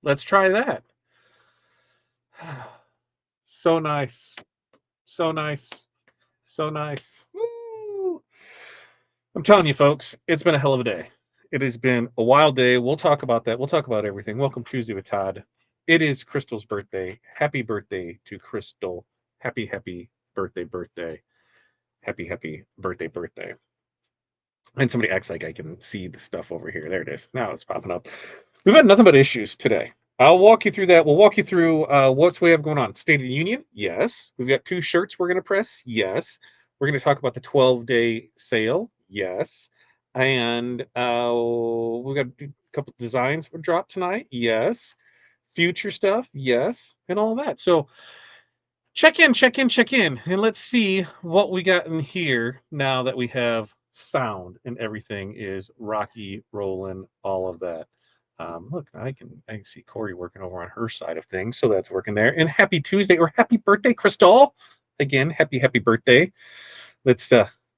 Let's try that. So nice. So nice. So nice. Woo! I'm telling you, folks, it's been a hell of a day. It has been a wild day. We'll talk about that. We'll talk about everything. Welcome Tuesday with Todd. It is Crystal's birthday. Happy birthday to Crystal. Happy birthday, birthday. Happy birthday, birthday. And somebody acts like I can see the stuff over here. There it is. Now it's popping up. We've had nothing but issues today. I'll walk you through that. We'll walk you through what we have going on. State of the Union, yes. We've got 2 shirts we're going to press, yes. We're going to talk about the 12-day sale, yes. And we've got a couple designs we drop tonight, yes. Future stuff, yes, and all that. So check in, and let's see what we got in here now that we have sound and everything is rocky, rolling, all of that. Look, I can see Corey working over on her side of things, so that's working there. And happy Tuesday or happy birthday, Crystal! Again, happy birthday. Let's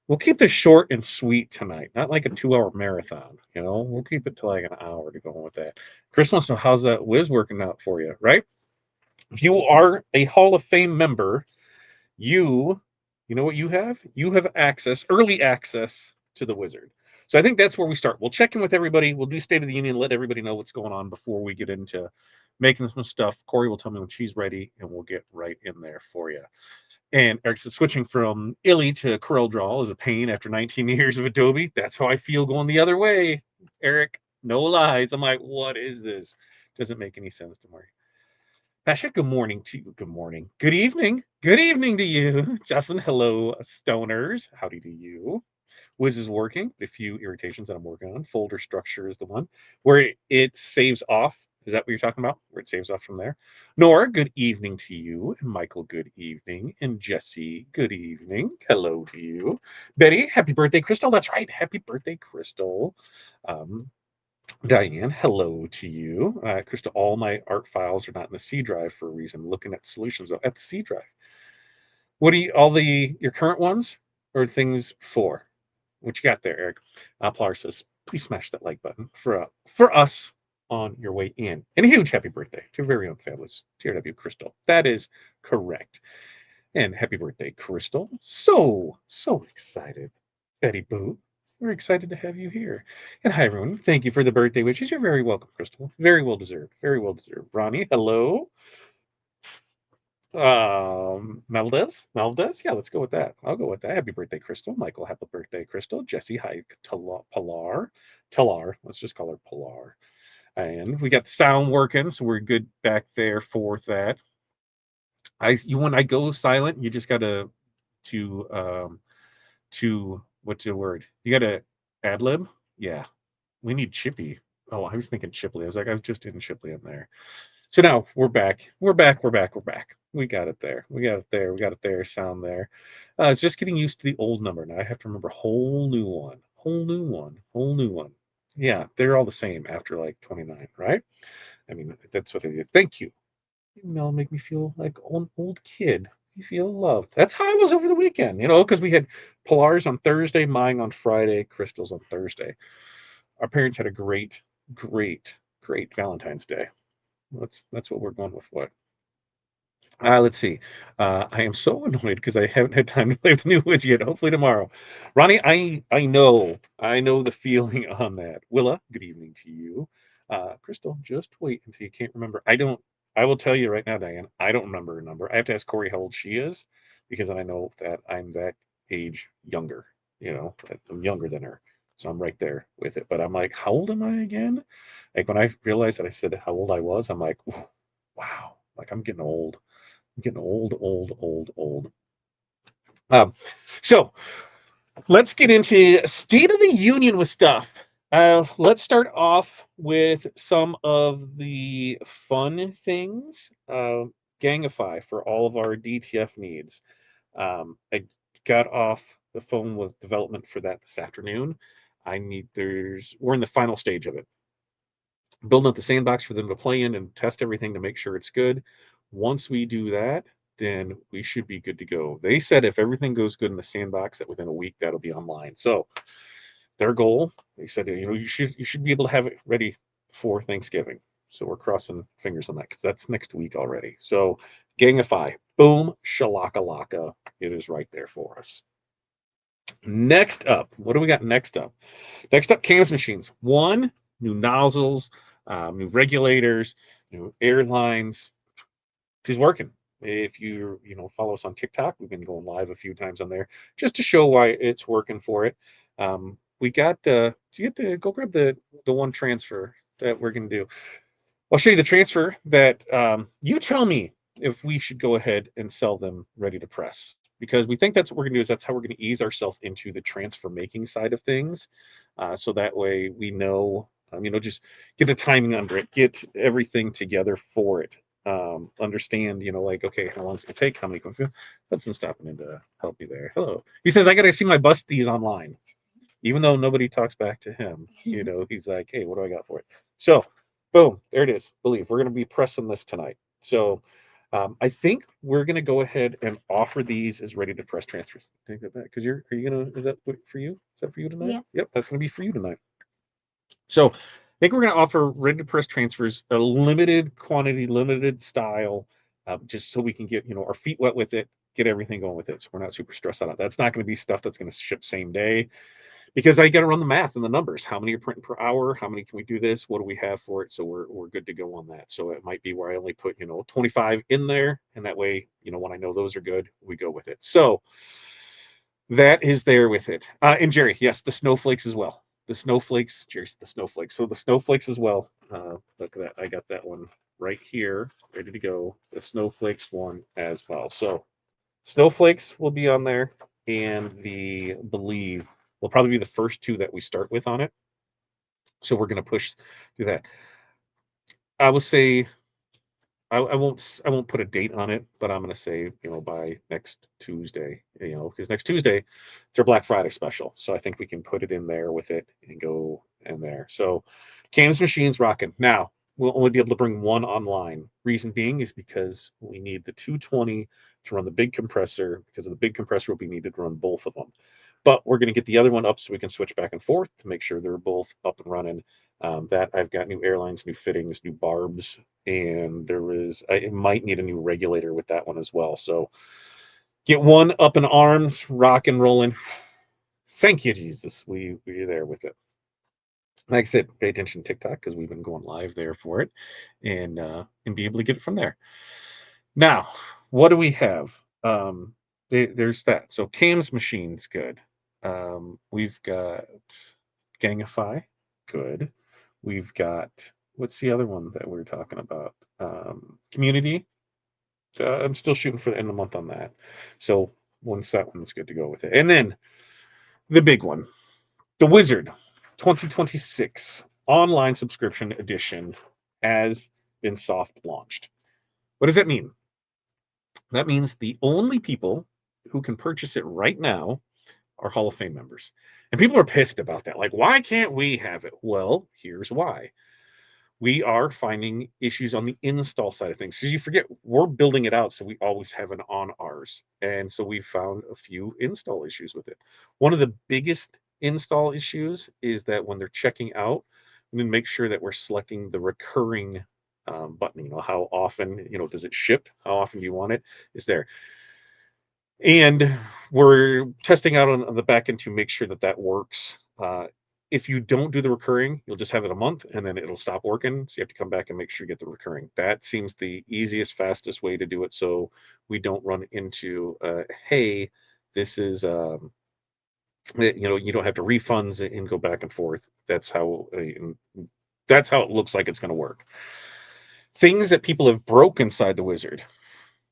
we'll keep this short and sweet tonight, not like a 2-hour marathon. We'll keep it to like an hour to go with that. Chris wants to know how's that whiz working out for you, right? If you are a Hall of Fame member, you know what you have? You have early access to the wizard. So I think that's where we start. We'll check in with everybody. We'll do State of the Union, let everybody know what's going on before we get into making some stuff. Corey will tell me when she's ready, and we'll get right in there for you. And Eric said, switching from Illy to CorelDRAW is a pain after 19 years of Adobe. That's how I feel going the other way. Eric, no lies. I'm like, what is this? Doesn't make any sense to me. Pasha, good morning to you. Good morning. Good evening. Good evening to you. Justin, hello, stoners. Howdy to you. Wiz is working. A few irritations that I'm working on. Folder structure is the one where it saves off. Is that what you're talking about? Where it saves off from there? Nora, good evening to you. And Michael, good evening. And Jesse, good evening. Hello to you. Betty, happy birthday, Crystal. That's right. Happy birthday, Crystal. Um, Diane, hello to you. Krista, all my art files are not in the C drive for a reason. I'm looking at solutions though at the C drive. What do you all your current ones or things for? What you got there, Eric? Plar says, please smash that like button for us on your way in. And a huge happy birthday to your very own fabulous TRW Crystal. That is correct. And happy birthday, Crystal. So excited. Betty Boo, we're excited to have you here. And hi, everyone. Thank you for the birthday wishes. You're very welcome, Crystal. Very well deserved. Very well deserved. Ronnie, hello. Meldes? Yeah, let's go with that. I'll go with that. Happy birthday, Crystal. Michael, happy birthday, Crystal. Jesse, hi, Pilar. Let's just call her Pilar. And we got the sound working, so we're good back there for that. When I go silent, you just gotta to what's the word? You gotta ad lib. Yeah, we need Chippy. Oh, I was thinking Chipley. I was like, I was just in Chipley in there. So now we're back. We're back. We got it there. We got it there. We got it there. Sound there. It's just getting used to the old number. Now I have to remember a whole new one. Whole new one. Whole new one. Yeah, they're all the same after like 29, right? I mean, that's what it is. Thank you. Email make me feel like an old kid. You feel loved. That's how I was over the weekend, because we had Pilar's on Thursday, mine on Friday, Crystal's on Thursday. Our parents had a great Valentine's Day. That's what we're going with. What? Let's see. I am so annoyed because I haven't had time to play with the new Wiz yet. Hopefully tomorrow. Ronnie, I know the feeling on that. Willa, good evening to you. Crystal, just wait until you can't remember. I will tell you right now, Diane, I don't remember her number. I have to ask Corey how old she is because then I know that I'm that age younger. I'm younger than her. So I'm right there with it. But I'm like, how old am I again? Like when I realized that I said how old I was, I'm like, wow, like I'm getting old. I'm getting old. Um, so let's get into State of the Union with stuff. Let's start off with some of the fun things. Gangify for all of our DTF needs. I got off the phone with development for that this afternoon. We're in the final stage of it. Building up the sandbox for them to play in and test everything to make sure it's good. Once we do that, then we should be good to go. They said if everything goes good in the sandbox, that within a week that'll be online. So their goal, they said, you should be able to have it ready for Thanksgiving. So we're crossing fingers on that because that's next week already. So Gangify, boom, shalakalaka. It is right there for us. Next up, what do we got next up? Next up, cams machines. One, new nozzles, new regulators, new airlines. She's working. If you follow us on TikTok, we've been going live a few times on there just to show why it's working for it. We got do you get to go grab the one transfer that we're gonna do? I'll show you the transfer that you tell me if we should go ahead and sell them ready to press because we think that's what we're gonna do is that's how we're gonna ease ourselves into the transfer making side of things. So that way we know just get the timing under it, get everything together for it. Understand, like, okay, how long it's gonna take, how many Hudson's stopping in to help you there. Hello. He says, I gotta see my busties online. Even though nobody talks back to him, he's like, hey, what do I got for it? So, boom, there it is. Believe we're gonna be pressing this tonight. So I think we're gonna go ahead and offer these as ready to press transfers. Think of that because is that for you? Is that for you tonight? Yeah. Yep, that's gonna be for you tonight. So I think we're going to offer ready to press transfers, a limited quantity, limited style, just so we can get our feet wet with it, get everything going with it. So we're not super stressed out. That's not going to be stuff that's going to ship same day because I got to run the math and the numbers. How many are printing per hour? How many can we do this? What do we have for it? So we're good to go on that. So it might be where I only put 25 in there, and that way when I know those are good, we go with it. So that is there with it. And Jerry, yes, the snowflakes as well. The snowflakes, Jerry's the snowflakes. So the snowflakes as well. Look at that. I got that one right here, ready to go. The snowflakes one as well. So snowflakes will be on there, and the believe will probably be the first two that we start with on it. So we're going to push through that. I will say I won't put a date on it, but I'm gonna say, by next Tuesday, because next Tuesday it's our Black Friday special. So I think we can put it in there with it and go in there. So cams machines rocking. Now we'll only be able to bring one online. Reason being is because we need the 220 to run the big compressor, because of the big compressor will be needed to run both of them. But we're gonna get the other one up so we can switch back and forth to make sure they're both up and running. That I've got new airlines, new fittings, new barbs, and I might need a new regulator with that one as well. So get one up in arms, rock and rolling. Thank you, Jesus. We're there with it. Like I said, pay attention to TikTok because we've been going live there for it, and be able to get it from there. Now, what do we have? There's that. So cams machines, good. We've got Gangify, good. We've got what's the other one that we're talking about? Community. I'm still shooting for the end of the month on that. So once that one's good to go with it, and then the big one, the Wizard 2026 online subscription edition has been soft launched. What does that mean? That means the only people who can purchase it right now are Hall of Fame members. And people are pissed about that. Like, why can't we have it? Well, here's why. We are finding issues on the install side of things. So you forget, we're building it out, so we always have it on ours. And so we found a few install issues with it. One of the biggest install issues is that when they're checking out, we need to make sure that we're selecting the recurring button. How often, does it ship? How often do you want it? Is there. And we're testing out on the back end to make sure that that works. If you don't do the recurring, you'll just have it a month and then it'll stop working. So you have to come back and make sure you get the recurring. That seems the easiest, fastest way to do it. So we don't run into, hey, this is, you don't have to refunds and go back and forth. That's how it looks like it's going to work. Things that people have broke inside the Wizard.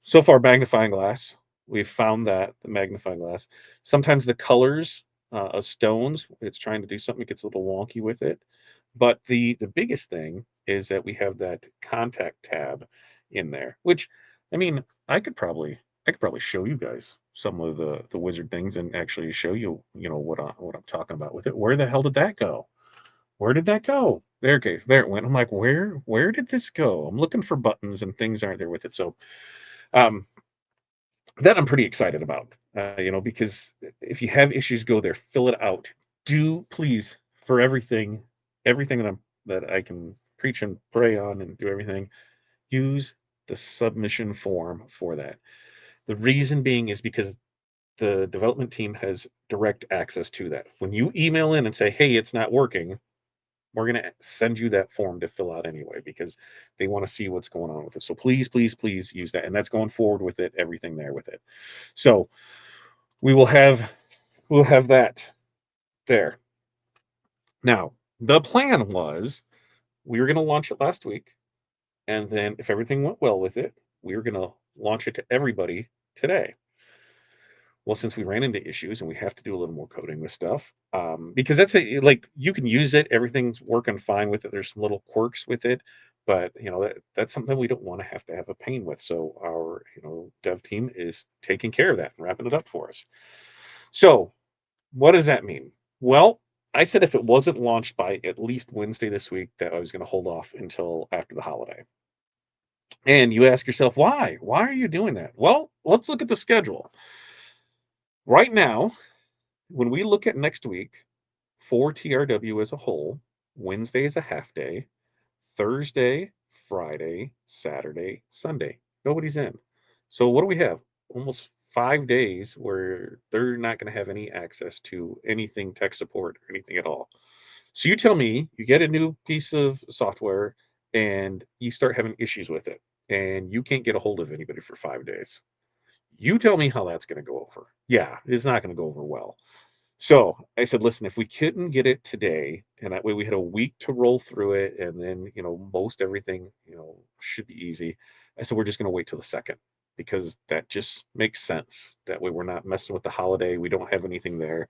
So far, magnifying glass. We've found that the magnifying glass. Sometimes the colors of stones, it's trying to do something, it gets a little wonky with it. But the biggest thing is that we have that contact tab in there, which I mean, I could probably show you guys some of the wizard things and actually show you, what I'm talking about with it. Where the hell did that go? Where did that go? There, okay, there it went. I'm like, where did this go? I'm looking for buttons and things aren't there with it. So um that I'm pretty excited about, because if you have issues, go there, fill it out. Do please for everything that I can preach and pray on and do everything, use the submission form for that. The reason being is because the development team has direct access to that. When you email in and say, hey, it's not working, we're going to send you that form to fill out anyway because they want to see what's going on with it. So please, please, please use that. And that's going forward with it, everything there with it. So we will have that there. Now, the plan was we were going to launch it last week. And then if everything went well with it, we were going to launch it to everybody today. Well, since we ran into issues and we have to do a little more coding with stuff, because that's like you can use it, everything's working fine with it. There's some little quirks with it, but that's something we don't want to have a pain with. So our dev team is taking care of that and wrapping it up for us. So what does that mean? Well, I said if it wasn't launched by at least Wednesday this week, that I was going to hold off until after the holiday. And you ask yourself, why? Why are you doing that? Well, let's look at the schedule. Right now, when we look at next week for TRW as a whole, Wednesday is a half day, Thursday, Friday, Saturday, Sunday. Nobody's in. So what do we have? Almost 5 days where they're not going to have any access to anything tech support or anything at all. So you tell me you get a new piece of software and you start having issues with it and you can't get a hold of anybody for 5 days. You tell me how that's going to go over. Yeah, it's not going to go over well. So I said, listen, if we couldn't get it today, and that way we had a week to roll through it, and then, most everything, should be easy. I said, we're just going to wait till the second because that just makes sense. That way we're not messing with the holiday. We don't have anything there.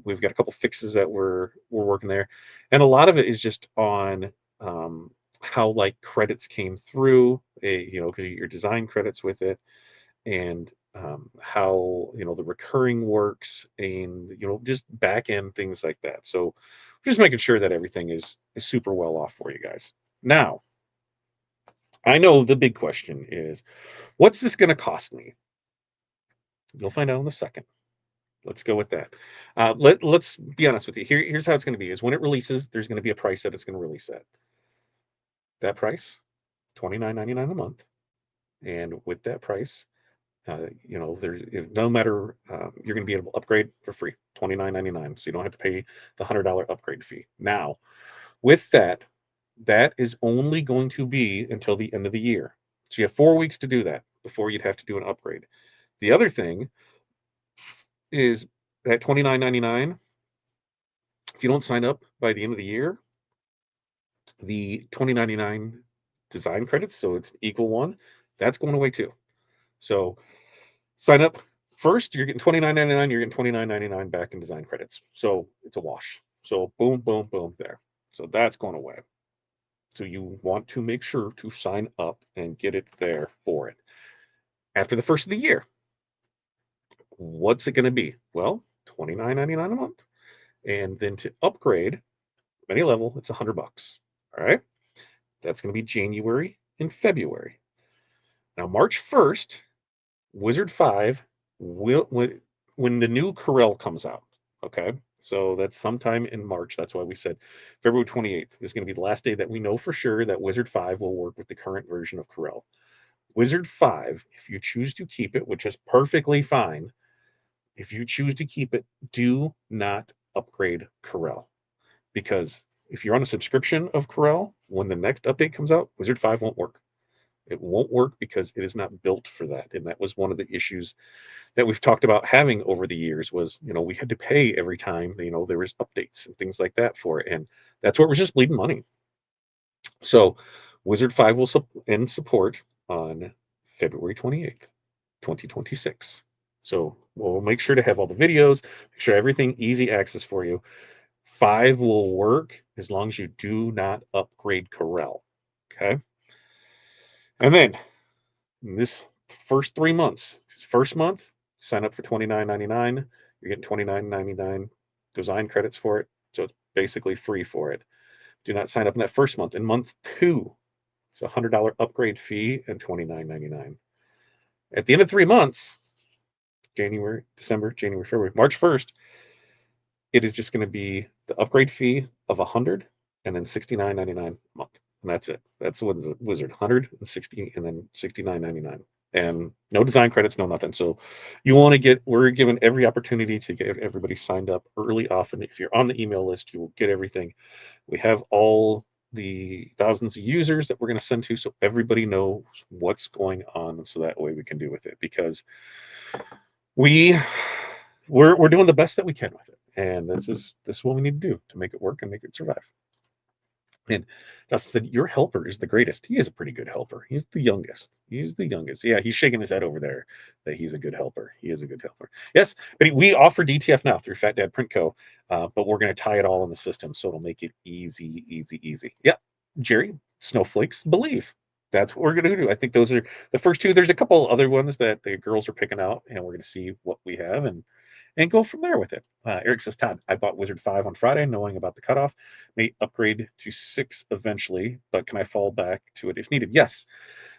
We've got a couple fixes that we're working there. And a lot of it is just on how like credits came through, because you get your design credits with it and how the recurring works and just back end things like that. So just making sure that everything is super well off for you guys. Now, I know the big question is, what's this going to cost me? You'll find out in a second. Let's go with that. Let's be honest with you. Here's how it's going to be: is when it releases, there's going to be a price that it's going to release at. That price, $29.99 a month, and with that price, there's no matter you're going to be able to upgrade for free, $29.99. So you don't have to pay the $100 upgrade fee. Now, with that, that is only going to be until the end of the year. So you have 4 weeks to do that before you'd have to do an upgrade. The other thing is that $29.99. If you don't sign up by the end of the year, the $20.99 design credits, so it's equal one, that's going away too. So sign up first, you're getting $29.99, you're getting $29.99 back in design credits. So it's a wash. So boom, boom, boom there. So that's going away. So you want to make sure to sign up and get it there for it. After the first of the year, what's it going to be? Well, $29.99 a month. And then to upgrade any level, it's $100. All right. That's going to be January and February. Now, March 1st, Wizard 5 will when the new Corel comes out. Okay, so that's sometime in March. That's why we said February 28th is going to be the last day that we know for sure that Wizard 5 will work with the current version of Corel. Wizard 5, if you choose to keep it, which is perfectly fine, if you choose to keep it, do not upgrade Corel. Because if you're on a subscription of Corel, when the next update comes out, Wizard 5 won't work. It won't work because it is not built for that. And that was one of the issues that we've talked about having over the years was, we had to pay every time, there was updates and things like that for it. And that's where it was just bleeding money. So Wizard 5 will end support on February 28th, 2026. So we'll make sure to have all the videos, make sure everything easy access for you. 5 will work as long as you do not upgrade Corel. Okay. And then this first 3 months, first month, sign up for $29.99. You're getting $29.99 design credits for it. So it's basically free for it. Do not sign up in that first month. In month 2, it's a $100 upgrade fee and $29.99. At the end of 3 months, January, December, January, February, March 1st, it is just going to be the upgrade fee of $100 and then $69.99 a month. And that's it. That's what the Wizard 160 and then $69.99. And no design credits, no nothing. So you want to get, we're given every opportunity to get everybody signed up early off. And if you're on the email list, you will get everything. We have all the thousands of users that we're going to send to so everybody knows what's going on. So that way we can do with it because we we're doing the best that we can with it. And this is what we need to do to make it work and make it survive. And Dustin said, "Your helper is the greatest." He is a pretty good helper. He's the youngest. He's the youngest. Yeah, he's shaking his head over there that he's a good helper. He is a good helper. Yes, but we offer DTF now through Fat Dad Print Co. But we're going to tie it all in the system so it'll make it easy, easy, easy. Yeah, Jerry, Snowflakes, Believe. That's what we're going to do. I think those are the first two. There's a couple other ones that the girls are picking out, and we're going to see what we have and go from there with it. Eric says, Todd, I bought Wizard 5 on Friday, knowing about the cutoff. May upgrade to 6 eventually, but can I fall back to it if needed? Yes.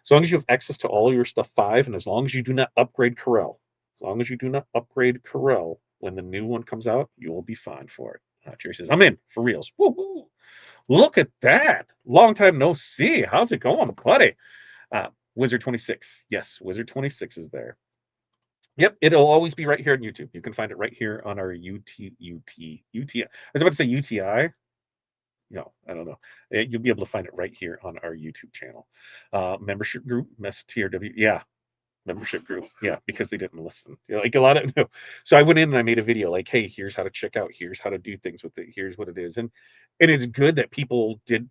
As long as you have access to all your stuff 5, and as long as you do not upgrade Corel. As long as you do not upgrade Corel when the new one comes out, you will be fine for it. Jerry says, I'm in for reals. Woo-hoo. Look at that. Long time no see. How's it going, buddy? Wizard 26. Yes, Wizard 26 is there. Yep, it'll always be right here on YouTube. You can find it right here on our UTI. I was about to say UTI. No, I don't know. You'll be able to find it right here on our YouTube channel. Membership group, TRW. Yeah, membership group. Yeah, because they didn't listen. You know, like a lot of no. So I went in and I made a video like, hey, here's how to check out. Here's how to do things with it. Here's what it is. And it's good that people did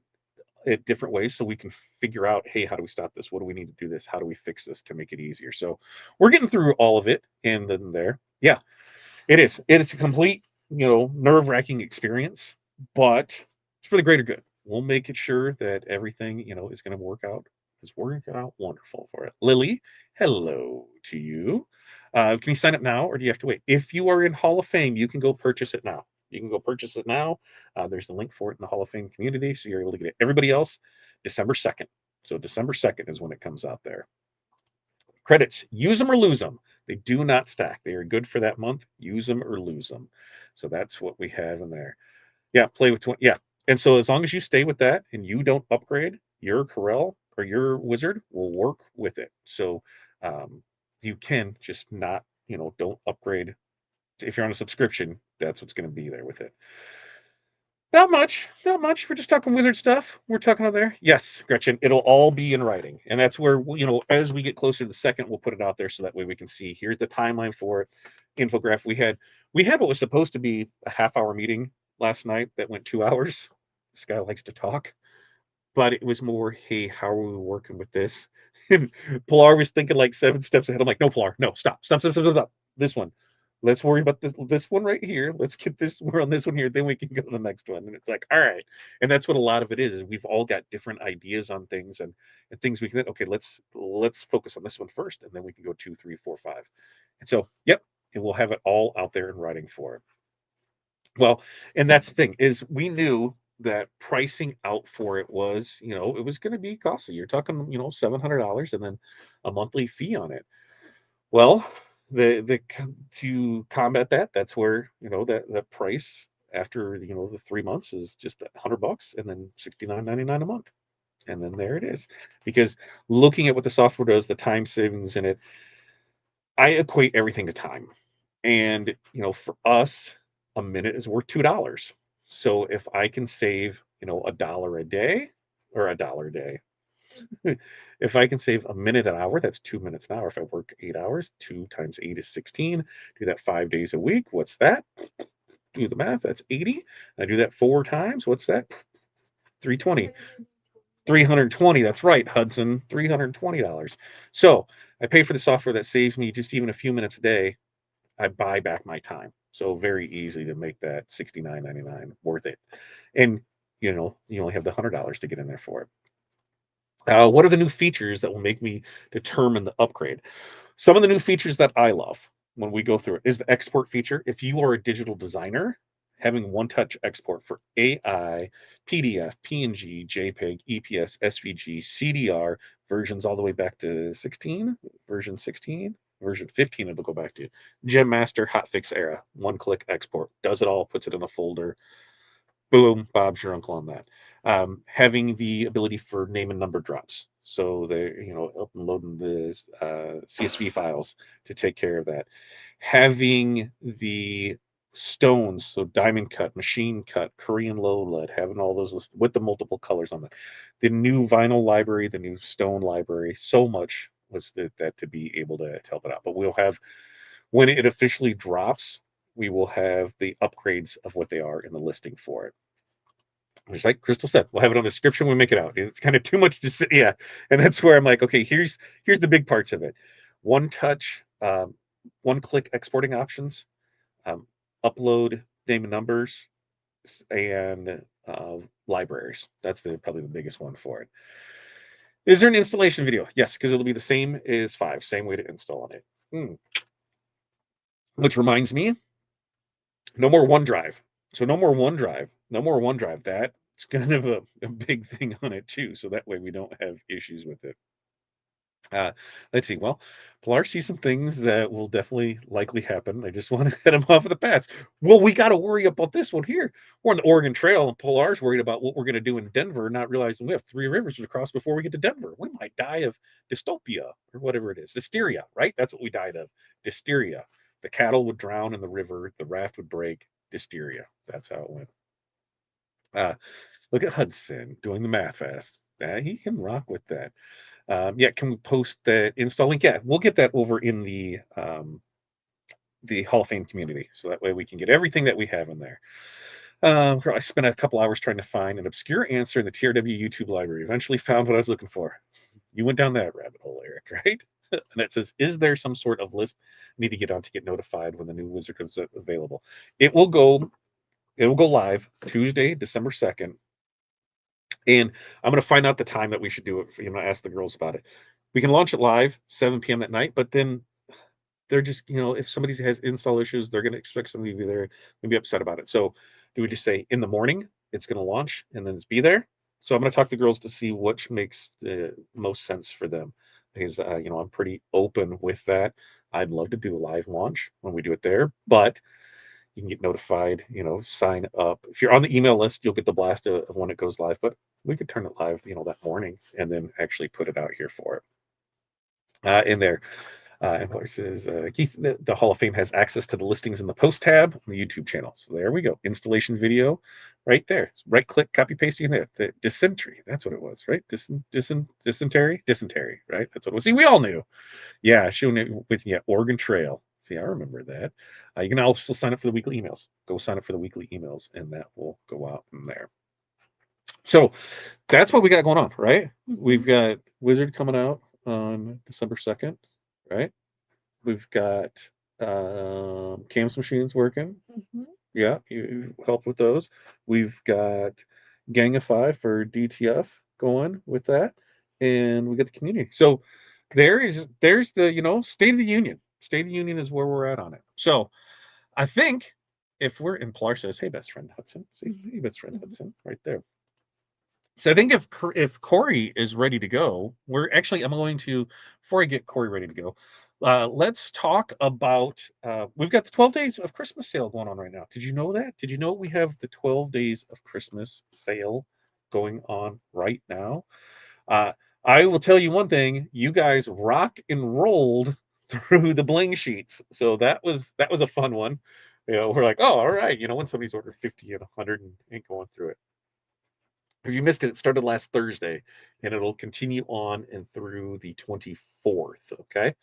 it different ways so we can figure out, hey, how do we stop this? What do we need to do this? How do we fix this to make it easier? So we're getting through all of it. And then there, yeah, it is. It is a complete, nerve-wracking experience, but it's for the greater good. We'll make it sure that everything, is going to work out. Is working out wonderful for it. Lily, hello to you. Can you sign up now or do you have to wait? If you are in Hall of Fame, you can go purchase it now. You can go purchase it now. There's the link for it in the Hall of Fame community, so you're able to get it. Everybody else, December 2nd. So December 2nd is when it comes out there. Credits, use them or lose them. They do not stack. They are good for that month. Use them or lose them. So that's what we have in there. Yeah, play with 20. Yeah. And so as long as you stay with that and you don't upgrade, your Corel or your Wizard will work with it. So you can just not, don't upgrade. If you're on a subscription, that's what's going to be there with it. Not much, not much. We're just talking Wizard stuff. We're talking over there. Yes, Gretchen, it'll all be in writing. And that's where, as we get closer to the second, we'll put it out there so that way we can see, here's the timeline for it. Infograph. We had what was supposed to be a half-hour meeting last night that went 2 hours. This guy likes to talk. But it was more, hey, how are we working with this? And Pilar was thinking like 7 steps ahead. I'm like, no, Pilar, no, stop. This one. Let's worry about this one right here. Let's get this. We're on this one here. Then we can go to the next one. And it's like, all right. And that's what a lot of it is we've all got different ideas on things and things we can. Okay, let's focus on this one first, and then we can go 2, 3, 4, 5. And so, yep, and we'll have it all out there in writing for it. Well, and that's the thing is we knew that pricing out for it was, it was going to be costly. You're talking, $700 and then a monthly fee on it. Well, to combat that, that's where that price after the 3 months is just $100 and then $69.99 a month, and then there it is. Because looking at what the software does, the time savings in it, I equate everything to time, and for us, a minute is worth $2. So if I can save $1 a day or $1 a day, if I can save a minute an hour, that's 2 minutes an hour. If I work 8 hours, 2 times 8 is 16. Do that 5 days a week. What's that? Do the math. That's 80. I do that 4 times. What's that? 320. 320. That's right, Hudson. $320. So I pay for the software that saves me just even a few minutes a day. I buy back my time. So very easy to make that $69.99 worth it. And you only have the $100 to get in there for it. What are the new features that will make me determine the upgrade? Some of the new features that I love when we go through it is the export feature. If you are a digital designer, having one-touch export for AI, PDF, PNG, JPEG, EPS, SVG, CDR versions all the way back to 16, version 16, version 15 it'll go back to. Gem Master, hotfix era, one-click export, does it all, puts it in a folder. boom, Bob's your uncle on that. Having the ability for name and number drops. So they're, uploading the CSV files to take care of that. Having the stones, so diamond cut, machine cut, Korean low lead, having all those listed with the multiple colors on that. The new vinyl library, the new stone library, so much was that to be able to help it out. But we'll have, when it officially drops, we will have the upgrades of what they are in the listing for it. Just like Crystal said, we'll have it on the description when we make it out. It's kind of too much to say, yeah. And that's where I'm like, okay, here's the big parts of it. One touch, one click exporting options, um, upload name and numbers, and libraries. That's probably the biggest one for it. Is there an installation video? Yes, because it'll be the same as 5, same way to install on it. Which reminds me, no more OneDrive. So no more OneDrive. No more OneDrive. That's kind of a big thing on it too. So that way we don't have issues with it. Let's see. Well, Pilar sees some things that will definitely likely happen. I just want to head them off of the pass. Well, we got to worry about this one here. We're on the Oregon Trail, and Pilar's worried about what we're going to do in Denver, not realizing we have 3 rivers to cross before we get to Denver. We might die of dystopia or whatever it is. Hysteria, right? That's what we died of. Hysteria. The cattle would drown in the river. The raft would break. Hysteria. That's how it went. Look at Hudson doing the math fast. He can rock with that. Yeah, can we post that install link? Yeah, we'll get that over in the Hall of Fame community, so that way we can get everything that we have in there. I spent a couple hours trying to find an obscure answer in the TRW YouTube library. Eventually found what I was looking for. You went down that rabbit hole, Eric, right? And it says, is there some sort of list I need to get on to get notified when the new wizard comes available? It will go live Tuesday, December 2nd. And I'm going to find out the time that we should do it. I'm going to ask the girls about it. We can launch it live 7 p.m. that night, but then they're just, if somebody has install issues, they're going to expect somebody to be there and be upset about it. So do we just say in the morning it's going to launch and then it's be there? So I'm going to talk to the girls to see which makes the most sense for them, because I'm pretty open with that. I'd love to do a live launch when we do it there, but you can get notified, sign up. If you're on the email list, you'll get the blast of when it goes live, but we could turn it live, that morning and then actually put it out here for it. In there. Employer says, Keith, the Hall of Fame has access to the listings in the post tab on the YouTube channel. So there we go. Installation video right there. Right click, copy paste in there. The dysentery. That's what it was, right? Dysentery, right? That's what it was. See, we all knew. Yeah, showing it with Oregon Trail. See, I remember that. You can also sign up for the weekly emails. Go sign up for the weekly emails, and that will go out from there. So that's what we got going on, right? We've got Wizard coming out on December 2nd, right? We've got Cam's machines working. Yeah, you help with those. We've got Gang of Five for DTF going with that, and we got the community. So there's the State of the Union. State of the Union is where we're at on it. So I think if we're in, Pilar says, "Hey, best friend Hudson," see, hey, best friend Hudson, right there. So I think if Corey is ready to go, I'm going to, before I get Corey ready to go, let's talk about, we've got the 12 days of Christmas sale going on right now. Did you know that? Did you know we have the 12 days of Christmas sale going on right now? I will tell you one thing, you guys rock and rolled through the bling sheets. So that was a fun one. We're like, oh, all right. When somebody's ordered 50 and 100 and ain't going through it. If you missed it, it started last Thursday, and it'll continue on and through the 24th, okay?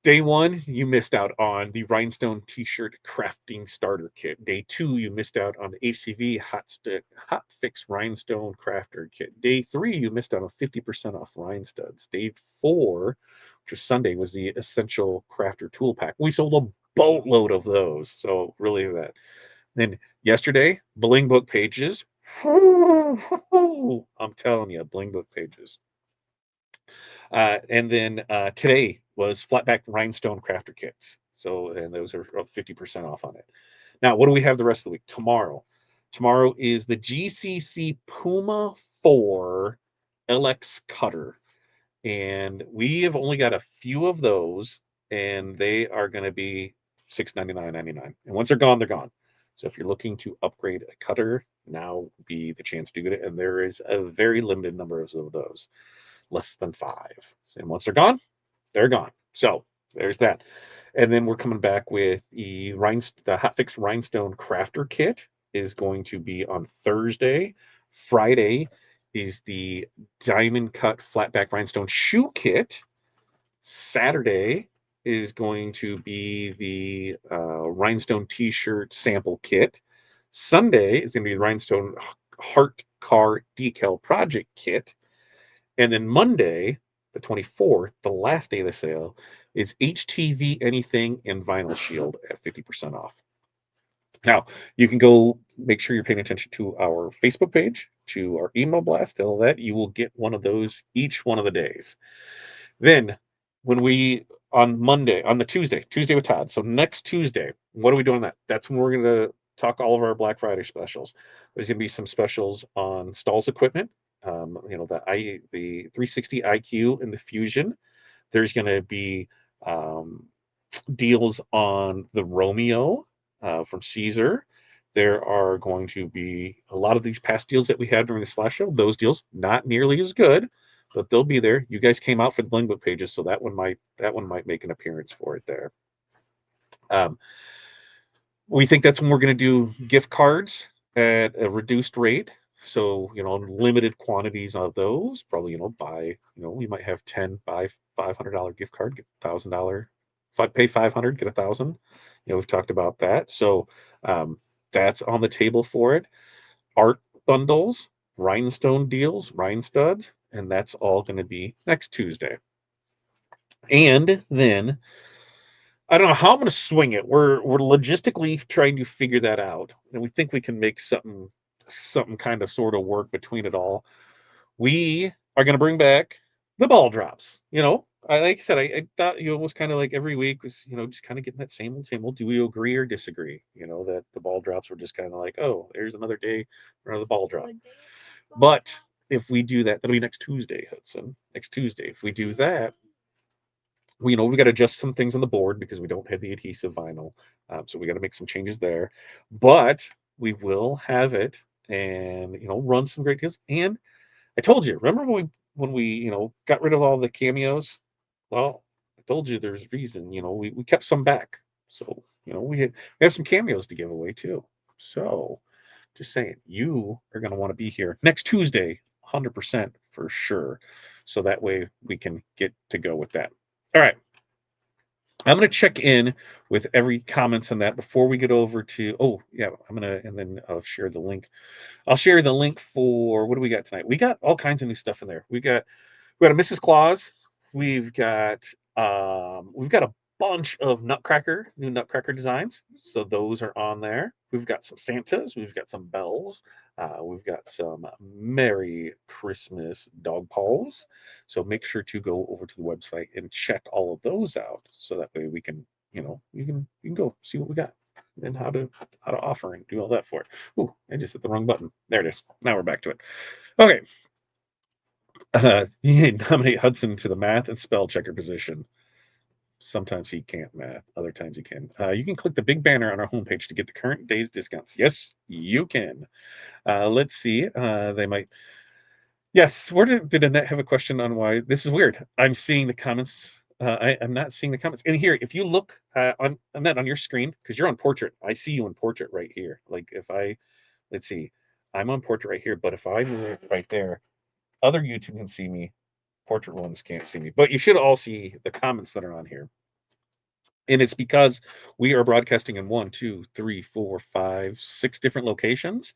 Day 1, you missed out on the Rhinestone T-shirt crafting starter kit. Day 2, you missed out on the HCV Hot Fix Rhinestone crafter kit. Day 3, you missed out on 50% off rhinestones. Day 4, which was Sunday, was the Essential Crafter Tool Pack. We sold a boatload of those, so really that. Then yesterday, Bling Book pages. I'm telling you, Bling Book pages. And then today was Flatback Rhinestone Crafter Kits. So, and those are 50% off on it. Now, what do we have the rest of the week? Tomorrow is the GCC Puma 4 LX Cutter. And we have only got a few of those, and they are going to be $699.99. And once they're gone, they're gone. So if you're looking to upgrade a cutter, now would be the chance to get it. And there is a very limited number of those, less than 5. And once they're gone, they're gone. So there's that. And then we're coming back with the Hotfix Rhinestone Crafter Kit is going to be on Thursday. Friday is the Diamond Cut Flatback Rhinestone Shoe Kit. Saturday is going to be the Rhinestone T-shirt sample kit. Sunday is going to be the Rhinestone Heart Car Decal Project Kit. And then Monday, the 24th, the last day of the sale, is HTV Anything and Vinyl Shield at 50% off. Now, you can go make sure you're paying attention to our Facebook page, to our email blast, all that. You will get one of those each one of the days. Then, when we on Monday, on the Tuesday with Todd. So next Tuesday, what are we doing that? That's when we're going to talk all of our Black Friday specials. There's going to be some specials on Stahls equipment. The 360 IQ and the Fusion. There's going to be deals on the Romeo from Caesar. There are going to be a lot of these past deals that we had during this flash show. Those deals not nearly as good, but they'll be there. You guys came out for the Bling Book pages, so that one might make an appearance for it there. We think that's when we're going to do gift cards at a reduced rate. So, limited quantities of those. Probably, we might have 10 buy $500 gift card, get $1,000. If I pay 500, get 1,000. We've talked about that. So that's on the table for it. Art bundles, rhinestone deals, rhinestuds, and that's all going to be next Tuesday. And then I don't know how I'm going to swing it. We're logistically trying to figure that out, and we think we can make something kind of sort of work between it all. We are going to bring back the ball drops. Like I said, I thought it was kind of like every week was just kind of getting that same old. Do we agree or disagree? That the ball drops were just kind of like, oh, there's another day for another ball drop. But if we do that, that'll be next Tuesday, Hudson. Next Tuesday. If we do that, we got to adjust some things on the board because we don't have the adhesive vinyl. So we got to make some changes there. But we will have it and, run some great deals. And I told you, remember when we got rid of all the cameos? Well, I told you there's a reason. We kept some back. So, we have some cameos to give away too. So just saying, you are going to want to be here next Tuesday, 100% for sure. So that way we can get to go with that. All right. I'm going to check in with every comments on that before we get over to, and then I'll share the link. I'll share the link for, what do we got tonight? We got all kinds of new stuff in there. We got a Mrs. Claus. We've got a bunch of new Nutcracker designs. So those are on there. We've got some Santas. We've got some bells. We've got some Merry Christmas dog paws. So make sure to go over to the website and check all of those out. So that way we can, you can go see what we got and how to offer and do all that for it. Ooh, I just hit the wrong button. There it is. Now we're back to it. Okay. You nominate Hudson to the math and spell checker position. Sometimes he can't math, other times he can. You can click the big banner on our homepage to get the current day's discounts. Yes, you can. Let's see. They might. Yes. Where did Annette have a question on why this is weird? I'm seeing the comments. I'm not seeing the comments. And here, if you look on Annette on your screen, because you're on portrait, I see you in portrait right here. Like let's see, I'm on portrait right here. But if I move right there, other YouTube can see me. Portrait ones can't see me, but you should all see the comments that are on here. And it's because we are broadcasting in 1, 2, 3, 4, 5, 6 different locations.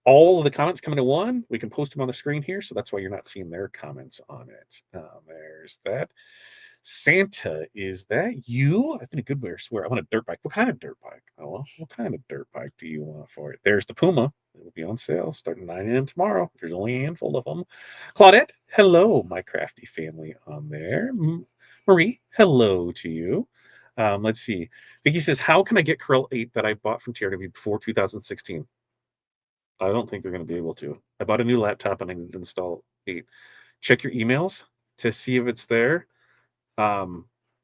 All of the comments come into one. We can post them on the screen here, so that's why you're not seeing their comments on it. There's that. Santa, is that you? I've been a good way to swear. I want a dirt bike. What kind of dirt bike? Oh, what kind of dirt bike do you want for it? There's the Puma. It will be on sale starting 9 a.m. tomorrow. There's only a handful of them. Claudette, hello, my crafty family on there. Marie, hello to you. Let's see. Vicky says, how can I get Corel 8 that I bought from TRW before 2016? I don't think they're going to be able to. I bought a new laptop and I need to install 8. Check your emails to see if it's there.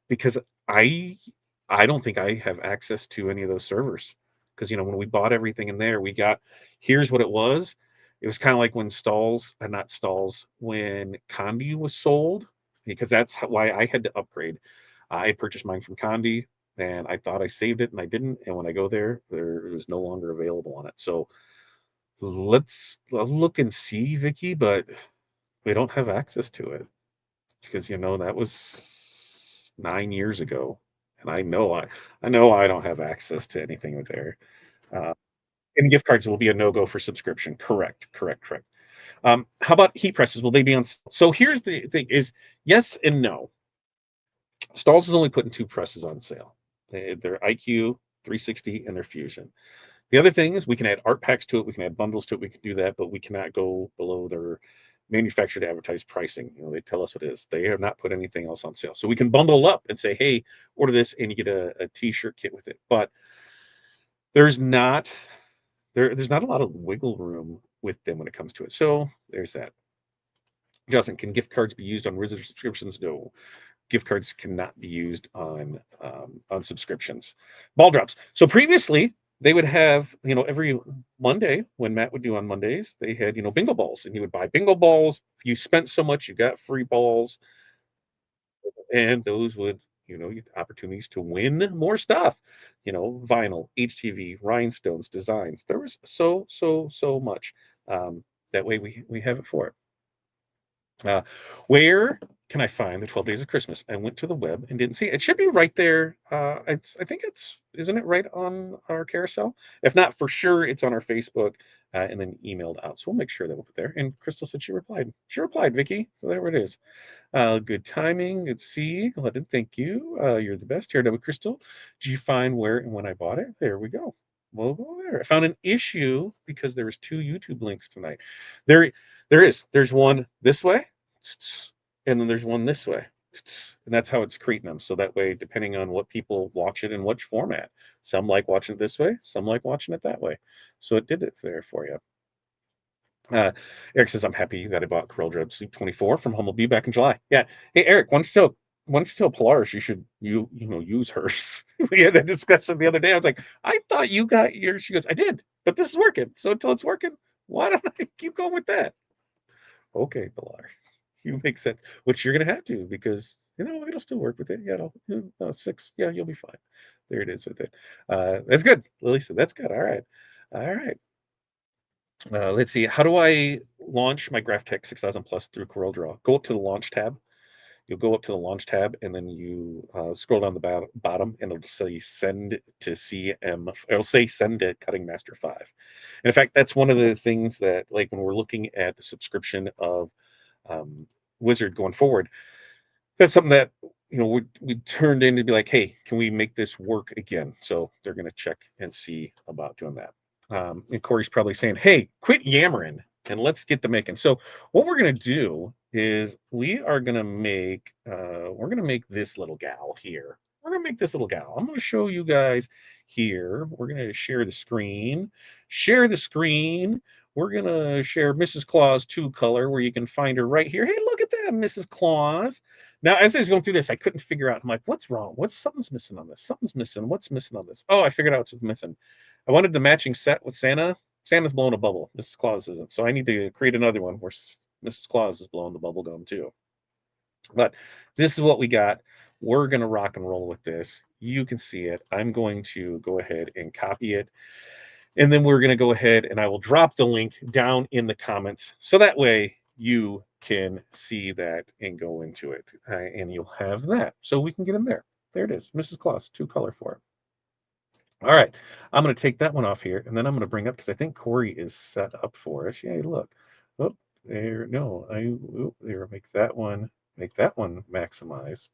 Because I don't think I have access to any of those servers. because when we bought everything in there, we got here's what it was. It was kind of like when not Stalls, when Condi was sold, because that's why I had to upgrade. I purchased mine from Condi, and I thought I saved it, and I didn't. And when I go there, it was no longer available on it. So I'll look and see, Vicky, but we don't have access to it because that was 9 years ago, and I know I don't have access to anything with there. Uh, and gift cards will be a no-go for subscription. Correct, correct, correct. How about heat presses? Will they be on? So here's the thing: is yes and no. Stalls is only putting two presses on sale. Their IQ 360 and their Fusion. The other thing is we can add art packs to it. We can add bundles to it. We can do that, but we cannot go below their manufactured advertised pricing. They tell us it is. They have not put anything else on sale. So we can bundle up and say, hey, order this and you get a t-shirt kit with it. But there's not there's not a lot of wiggle room with them when it comes to it. So there's that. Justin, can gift cards be used on Wizard subscriptions? No. Gift cards cannot be used on subscriptions. Ball drops. So previously they would have, every Monday when Matt would do on Mondays, they had, bingo balls, and you would buy bingo balls. If you spent so much, you got free balls, and those would, opportunities to win more stuff, vinyl, HTV, rhinestones, designs. There was so much. That way we have it for it. Where can I find the 12 Days of Christmas? I went to the web and didn't see it. It should be right there. I think isn't it right on our carousel? If not, for sure, it's on our Facebook and then emailed out. So we'll make sure that we'll put there. And Crystal said she replied. She replied, Vicky. So there it is. Good timing. Good see. Glad, thank you. You're the best. TRW Crystal. Did you find where and when I bought it? There we go. We'll go there. I found an issue because there was two YouTube links tonight. There's one this way, and then there's one this way, and that's how it's creating them. So that way, depending on what people watch it in which format, some like watching it this way, some like watching it that way. So it did it there for you. Eric says, I'm happy that I bought CorelDRAW Sleep 24 from Humblebee back in July. Yeah. Hey, Eric, why don't you tell Polaris you should use hers? We had that discussion the other day. I was like, I thought you got yours. She goes, I did, but this is working. So until it's working, why don't I keep going with that? Okay, Polaris, you make sense. Which you're gonna have to, because it'll still work with it. Yeah, it'll 6. Yeah, you'll be fine. There it is with it. That's good. Lily said that's good. All right. All right. Let's see. How do I launch my GraphTech 6000 Plus through CorelDRAW? Go up to the Launch tab. You'll go up to the Launch tab, and then you scroll down the bottom, and it'll say Send to CM. It'll say Send to Cutting Master 5. And in fact, that's one of the things that, like, when we're looking at the subscription of Wizard going forward, that's something that we turned in to be like, hey, can we make this work again? So they're going to check and see about doing that. And Corey's probably saying, hey, quit yammering and let's get to making. So what we're going to do is we're going to make this little gal here. We're going to make this little gal. I'm going to show you guys here. We're going to share the screen. We're going to share Mrs. Claus 2 color, where you can find her right here. Hey, look at that, Mrs. Claus. Now, as I was going through this, I couldn't figure out. I'm like, what's wrong? Something's missing on this. Something's missing. What's missing on this? Oh, I figured out what's missing. I wanted the matching set with Santa. Santa's blowing a bubble. Mrs. Claus isn't. So I need to create another one where Mrs. Claus is blowing the bubble gum too. But this is what we got. We're going to rock and roll with this. You can see it. I'm going to go ahead and copy it. And then we're going to go ahead and I will drop the link down in the comments. So that way you can see that and go into it. And you'll have that. So we can get in there. There it is. Mrs. Claus, 2 color for it. All right. I'm going to take that one off here. And then I'm going to bring up, because I think Corey is set up for us. Yeah, look. Oh, there. No, there. Make that one maximize.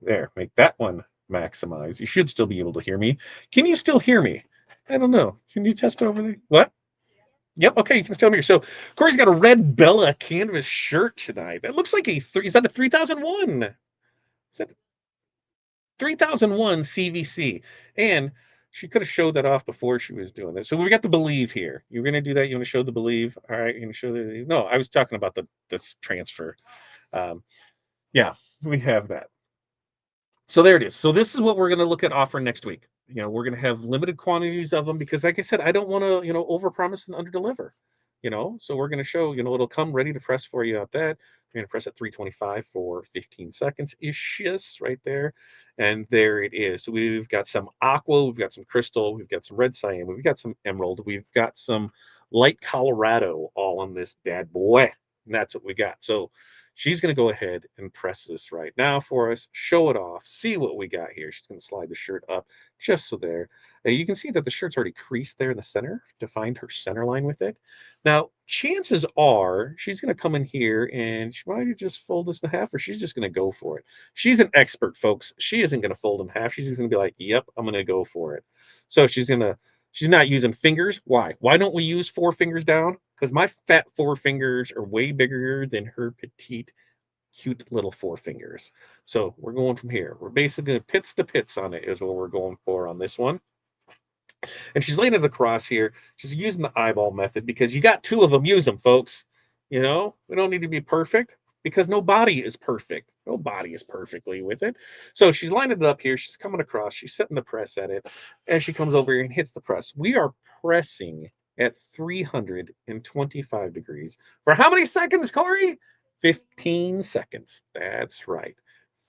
There. Make that one maximize. You should still be able to hear me. Can you still hear me? I don't know. Can you test over there? What? Yep. Okay, you can still hear me. So Corey's got a red Bella canvas shirt tonight. That looks like is that a 3001? Is that 3001 CVC? And she could have showed that off before she was doing this. So we got the Believe here. You're going to do that? You want to show the Believe? All right. You're going to show the... No, I was talking about this transfer. Yeah, we have that. So there it is. So this is what we're going to look at offering next week. we're going to have limited quantities of them because, like I said, I don't want to, overpromise and underdeliver. So we're going to show, it'll come ready to press for you out that. You're going to press at 325 for 15 seconds ish, right there. And there it is. So we've got some aqua, we've got some crystal, we've got some red cyan, we've got some emerald, we've got some light Colorado all on this bad boy. And that's what we got. So she's going to go ahead and press this right now for us, show it off, see what we got here. She's going to slide the shirt up just so there. You can see that the shirt's already creased there in the center to find her center line with it. Now, chances are she's going to come in here and she might just fold this in half, or she's just going to go for it. She's an expert, folks. She isn't going to fold in half. She's just going to be like, yep, I'm going to go for it. So she's not using fingers. Why? Why don't we use 4 fingers down? Because my fat 4 fingers are way bigger than her petite, cute little 4 fingers. So we're going from here. We're basically pits to pits on it is what we're going for on this one. And she's laying it across here. She's using the eyeball method because you got 2 of them. Use them, folks. We don't need to be perfect because no body is perfect. No body is perfectly with it. So she's lining it up here. She's coming across. She's setting the press at it. And she comes over here and hits the press. We are pressing at 325 degrees. For how many seconds, Corey? 15 seconds. That's right.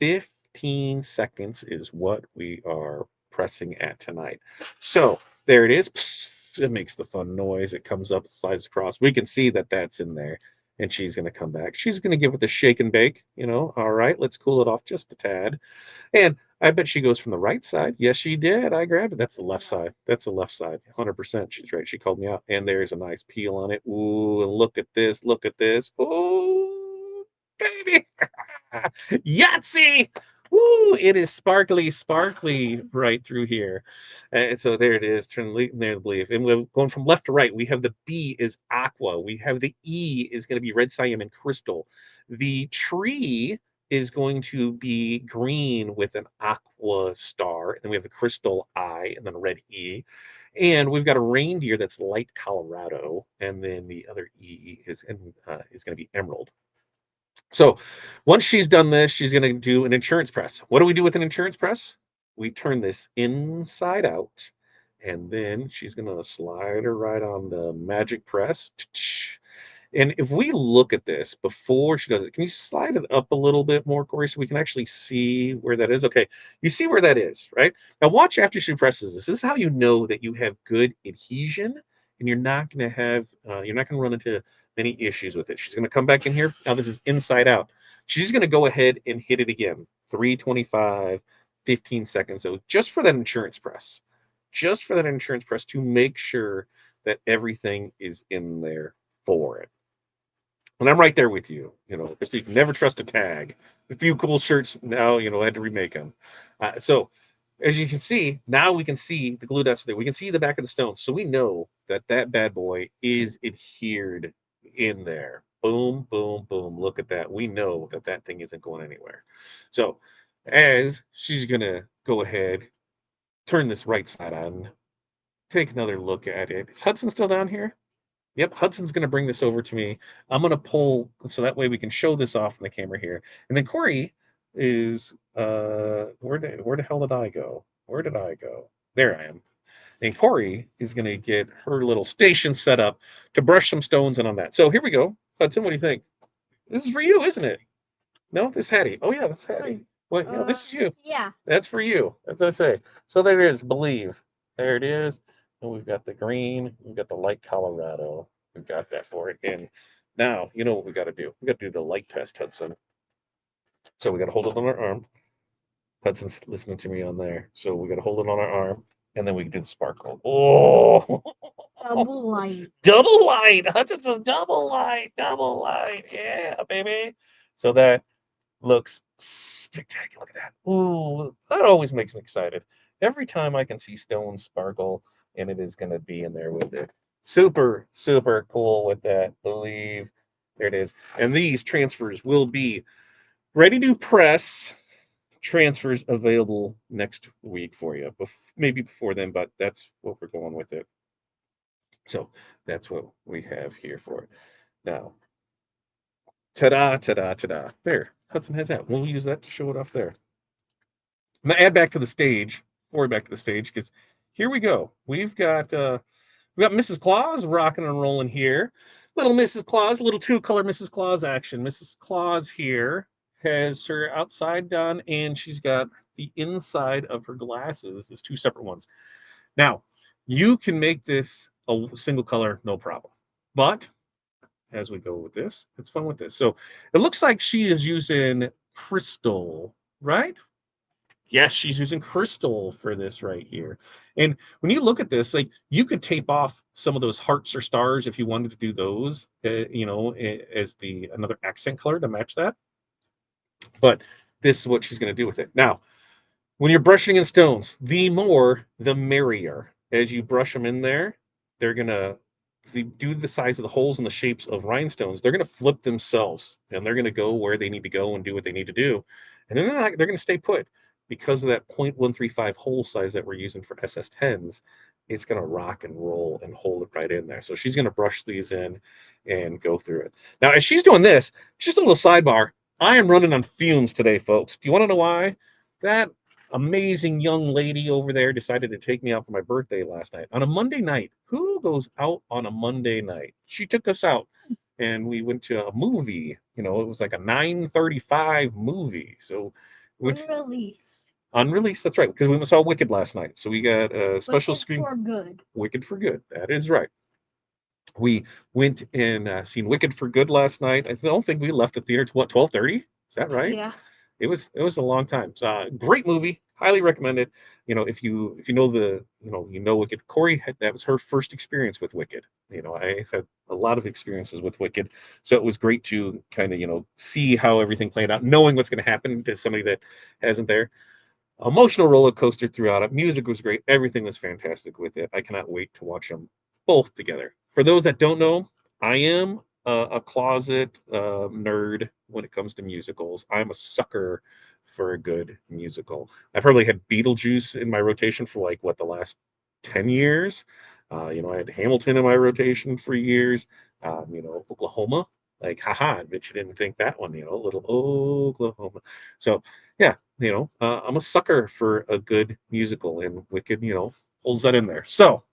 15 seconds is what we are pressing at tonight. So there it is. It makes the fun noise. It comes up, slides across. We can see that that's in there. And she's going to come back. She's going to give it the shake and bake. All right, let's cool it off just a tad. And I bet she goes from the right side. Yes, she did. I grabbed it. That's the left side. That's the left side. 100%. She's right. She called me out. And there's a nice peel on it. Ooh, and look at this. Look at this. Ooh, baby. Yahtzee. Woo, it is sparkly, sparkly right through here. And so there it is. Turn there to believe. And we're going from left to right. We have the B is aqua. We have the E is going to be red cyan and crystal. The tree is going to be green with an aqua star. And then we have the crystal I and then a red E. And we've got a reindeer that's light Colorado. And then the other E is going to be emerald. So once she's done this, she's going to do an insurance press. What do we do with an insurance press? We turn this inside out, and then she's going to slide her right on the magic press. And if we look at this before she does it, can you slide it up a little bit more, Corey, so we can actually see where that is? Okay, you see where that is, right? Now watch after she presses this. This is how you know that you have good adhesion, and you're not going to run into any issues with it. She's going to come back in here. Now this is inside out. She's going to go ahead and hit it again. 325, 15 seconds. So just for that insurance press, to make sure that everything is in there for it. And I'm right there with you. If you can never trust a tag. A few cool shirts now, I had to remake them. So as you can see, now we can see the glue dots there. We can see the back of the stone. So we know that that bad boy is adhered in there. Boom, boom, boom. Look at that. We know that that thing isn't going anywhere. So as she's going to go ahead, turn this right side on, take another look at it. Is Hudson still down here? Yep, Hudson's going to bring this over to me. I'm going to pull so that way we can show this off in the camera here. And then Corey is where the hell did I go? Where did I go? There I am. And Corey is going to get her little station set up to brush some stones in on that. So here we go. Hudson, what do you think? This is for you, isn't it? No, this is Hattie. Oh yeah, that's Hattie. Well, this is you. Yeah. That's for you. That's what I say. So there it is. Believe. There it is. And we've got the green. We've got the light Colorado. We've got that for it. And now, you know what we got to do? We got to do the light test, Hudson. So we got to hold it on our arm. Hudson's listening to me on there. So we got to hold it on our arm. And then we can do the sparkle. Oh, Double light. double light. Hudson says double light. Double light. Yeah, baby. So that looks spectacular. Look at that. Ooh, that always makes me excited. Every time I can see stone sparkle, and it is going to be in there with it. Super, super cool with that. Believe. There it is. And these transfers will be ready to press. Transfers available next week for you. Maybe before then, but that's what we're going with it. So that's what we have here for it. Now, ta-da, ta-da, ta-da. There. Hudson has that. We'll use that to show it off there. I'm going to add back to the stage. Corey back to the stage because here we go. We got Mrs. Claus rocking and rolling here. Little Mrs. Claus, little two-color Mrs. Claus action. Mrs. Claus here has her outside done, and she's got the inside of her glasses is two separate ones. Now, you can make this a single color, no problem. But as we go with this, it's fun with this. So it looks like she is using crystal, right? Yes, she's using crystal for this right here. And when you look at this, like you could tape off some of those hearts or stars if you wanted to do those, as the another accent color to match that. But this is what she's going to do with it. Now, when you're brushing in stones, the more, the merrier. As you brush them in there, they're going to do the size of the holes and the shapes of rhinestones. They're going to flip themselves and they're going to go where they need to go and do what they need to do. And then they're going to stay put because of that 0.135 hole size that we're using for SS10s. It's going to rock and roll and hold it right in there. So she's going to brush these in and go through it. Now, as she's doing this, just a little sidebar. I am running on fumes today, folks. Do you want to know why? That amazing young lady over there decided to take me out for my birthday last night on a Monday night. Who goes out on a Monday night? She took us out and we went to a movie. It was like a 9:35 movie. So Unreleased. unreleased, that's right, because we saw Wicked last night. So we got a special Wicked screen. for good. Wicked for good. That is right. We went and seen Wicked for Good last night. I don't think we left the theater to 12:30. Is that right? Yeah. It was a long time. So, great movie, highly recommend it. If you know Wicked. Corey that was her first experience with Wicked. I had a lot of experiences with Wicked, so it was great to kind of see how everything played out, knowing what's going to happen to somebody that hasn't there. Emotional roller coaster throughout it. Music was great. Everything was fantastic with it. I cannot wait to watch them both together. For those that don't know, I am a closet nerd when it comes to musicals. I'm a sucker for a good musical. I've probably had Beetlejuice in my rotation for the last 10 years. I had Hamilton in my rotation for years. Oklahoma, haha, I bet you didn't think that one, little Oklahoma. So, yeah, I'm a sucker for a good musical, and Wicked, holds that in there. So